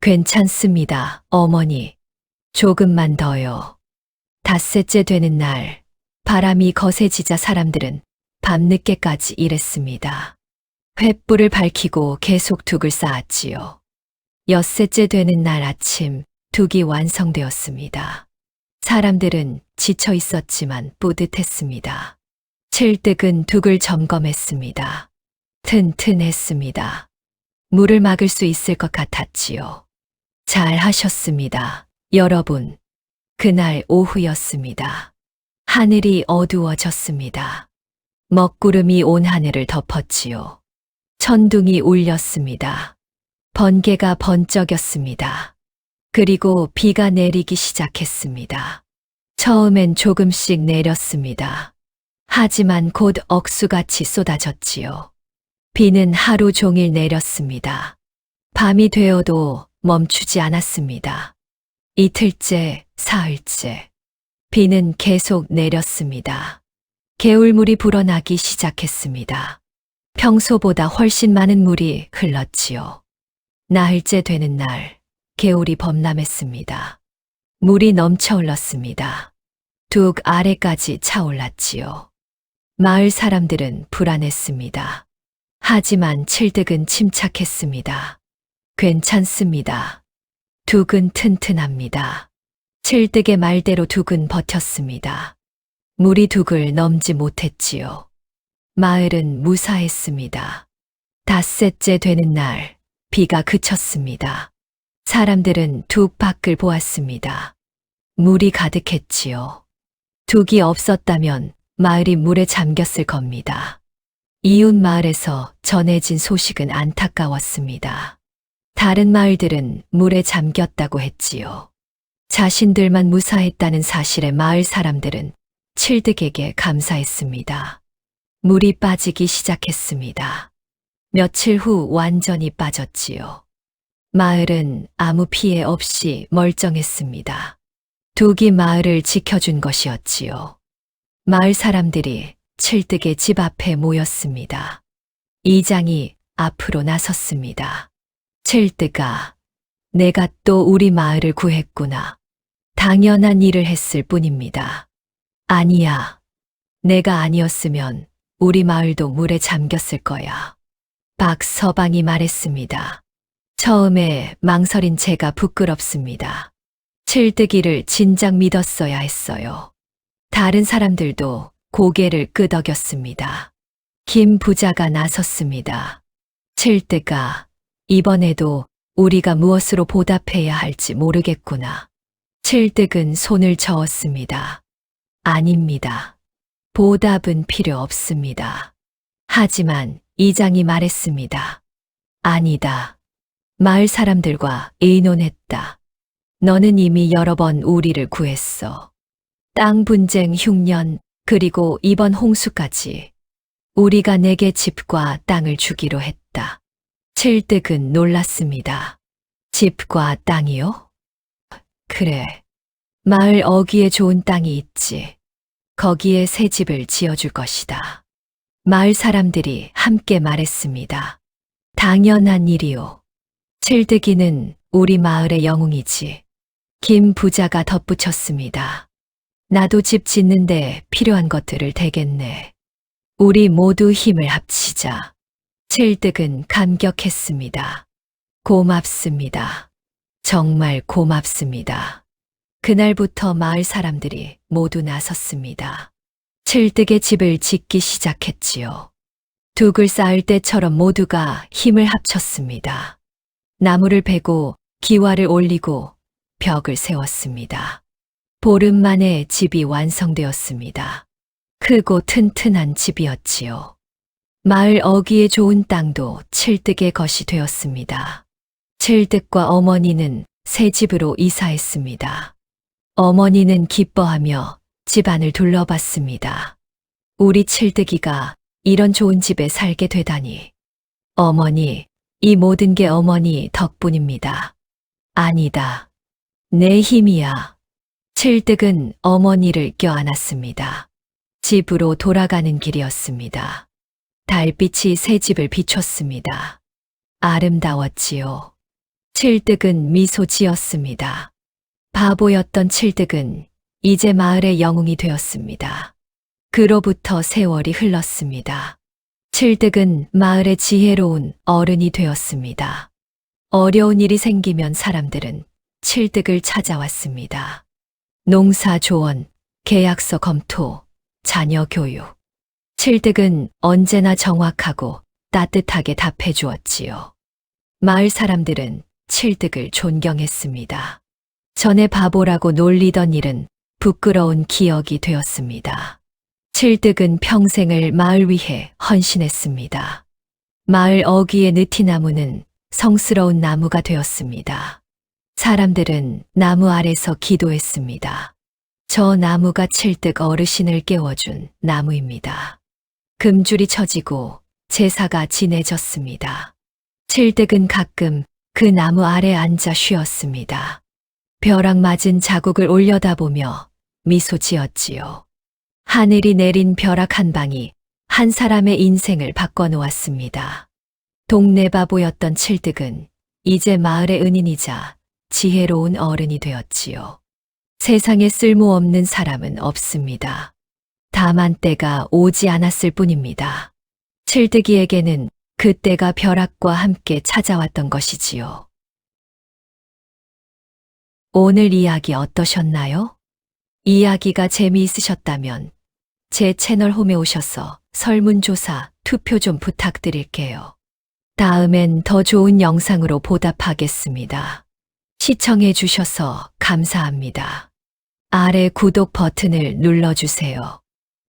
괜찮습니다, 어머니. 조금만 더요. 닷새째 되는 날, 바람이 거세지자 사람들은 밤늦게까지 일했습니다. 횃불을 밝히고 계속 둑을 쌓았지요. 엿새째 되는 날 아침, 둑이 완성되었습니다. 사람들은 지쳐 있었지만 뿌듯했습니다. 칠득은 둑을 점검했습니다. 튼튼했습니다. 물을 막을 수 있을 것 같았지요. 잘 하셨습니다, 여러분. 그날 오후였습니다. 하늘이 어두워졌습니다. 먹구름이 온 하늘을 덮었지요. 천둥이 울렸습니다. 번개가 번쩍였습니다. 그리고 비가 내리기 시작했습니다. 처음엔 조금씩 내렸습니다. 하지만 곧 억수같이 쏟아졌지요. 비는 하루 종일 내렸습니다. 밤이 되어도 멈추지 않았습니다. 이틀째, 사흘째. 비는 계속 내렸습니다. 개울물이 불어나기 시작했습니다. 평소보다 훨씬 많은 물이 흘렀지요. 나흘째 되는 날, 개울이 범람했습니다. 물이 넘쳐 흘렀습니다. 둑 아래까지 차올랐지요. 마을 사람들은 불안했습니다. 하지만 칠득은 침착했습니다. 괜찮습니다. 둑은 튼튼합니다. 칠득의 말대로 둑은 버텼습니다. 물이 둑을 넘지 못했지요. 마을은 무사했습니다. 닷새째 되는 날, 비가 그쳤습니다. 사람들은 둑 밖을 보았습니다. 물이 가득했지요. 둑이 없었다면 마을이 물에 잠겼을 겁니다. 이웃 마을에서 전해진 소식은 안타까웠습니다. 다른 마을들은 물에 잠겼다고 했지요. 자신들만 무사했다는 사실에 마을 사람들은 칠득에게 감사했습니다. 물이 빠지기 시작했습니다. 며칠 후 완전히 빠졌지요. 마을은 아무 피해 없이 멀쩡했습니다. 둑이 마을을 지켜준 것이었지요. 마을 사람들이 칠득의 집 앞에 모였습니다. 이장이 앞으로 나섰습니다. 칠득아, 내가 또 우리 마을을 구했구나. 당연한 일을 했을 뿐입니다. 아니야. 내가 아니었으면 우리 마을도 물에 잠겼을 거야. 박서방이 말했습니다. 처음에 망설인 제가 부끄럽습니다. 칠득이를 진작 믿었어야 했어요. 다른 사람들도 고개를 끄덕였습니다. 김 부자가 나섰습니다. 칠득아, 이번에도 우리가 무엇으로 보답해야 할지 모르겠구나. 칠득은 손을 저었습니다. 아닙니다. 보답은 필요 없습니다. 하지만 이장이 말했습니다. 아니다. 마을 사람들과 의논했다. 너는 이미 여러 번 우리를 구했어. 땅 분쟁 흉년, 그리고 이번 홍수까지 우리가 내게 집과 땅을 주기로 했다. 칠득은 놀랐습니다. 집과 땅이요? 그래. 마을 어귀에 좋은 땅이 있지. 거기에 새 집을 지어줄 것이다. 마을 사람들이 함께 말했습니다. 당연한 일이요. 칠득이는 우리 마을의 영웅이지. 김 부자가 덧붙였습니다. 나도 집 짓는데 필요한 것들을 대겠네. 우리 모두 힘을 합치자. 칠득은 감격했습니다. 고맙습니다. 정말 고맙습니다. 그날부터 마을 사람들이 모두 나섰습니다. 칠득의 집을 짓기 시작했지요. 둑을 쌓을 때처럼 모두가 힘을 합쳤습니다. 나무를 베고 기와를 올리고 벽을 세웠습니다. 보름 만에 집이 완성되었습니다. 크고 튼튼한 집이었지요. 마을 어귀에 좋은 땅도 칠득의 것이 되었습니다. 칠득과 어머니는 새 집으로 이사했습니다. 어머니는 기뻐하며 집안을 둘러봤습니다. 우리 칠득이가 이런 좋은 집에 살게 되다니. 어머니, 이 모든 게 어머니 덕분입니다. 아니다. 내 힘이야. 칠득은 어머니를 껴안았습니다. 집으로 돌아가는 길이었습니다. 달빛이 새 집을 비췄습니다. 아름다웠지요. 칠득은 미소 지었습니다. 바보였던 칠득은 이제 마을의 영웅이 되었습니다. 그로부터 세월이 흘렀습니다. 칠득은 마을의 지혜로운 어른이 되었습니다. 어려운 일이 생기면 사람들은 칠득을 찾아왔습니다. 농사 조언, 계약서 검토, 자녀 교육. 칠득은 언제나 정확하고 따뜻하게 답해 주었지요. 마을 사람들은 칠득을 존경했습니다. 전에 바보라고 놀리던 일은 부끄러운 기억이 되었습니다. 칠득은 평생을 마을 위해 헌신했습니다. 마을 어귀의 느티나무는 성스러운 나무가 되었습니다. 사람들은 나무 아래서 기도했습니다. 저 나무가 칠득 어르신을 깨워준 나무입니다. 금줄이 쳐지고 제사가 지내졌습니다. 칠득은 가끔 그 나무 아래 앉아 쉬었습니다. 벼락 맞은 자국을 올려다보며 미소 지었지요. 하늘이 내린 벼락 한 방이 한 사람의 인생을 바꿔놓았습니다. 동네 바보였던 칠득은 이제 마을의 은인이자 지혜로운 어른이 되었지요. 세상에 쓸모없는 사람은 없습니다. 다만 때가 오지 않았을 뿐입니다. 칠득이에게는 그 때가 벼락과 함께 찾아왔던 것이지요. 오늘 이야기 어떠셨나요? 이야기가 재미있으셨다면 제 채널 홈에 오셔서 설문조사 투표 좀 부탁드릴게요. 다음엔 더 좋은 영상으로 보답하겠습니다. 시청해 주셔서 감사합니다. 아래 구독 버튼을 눌러주세요.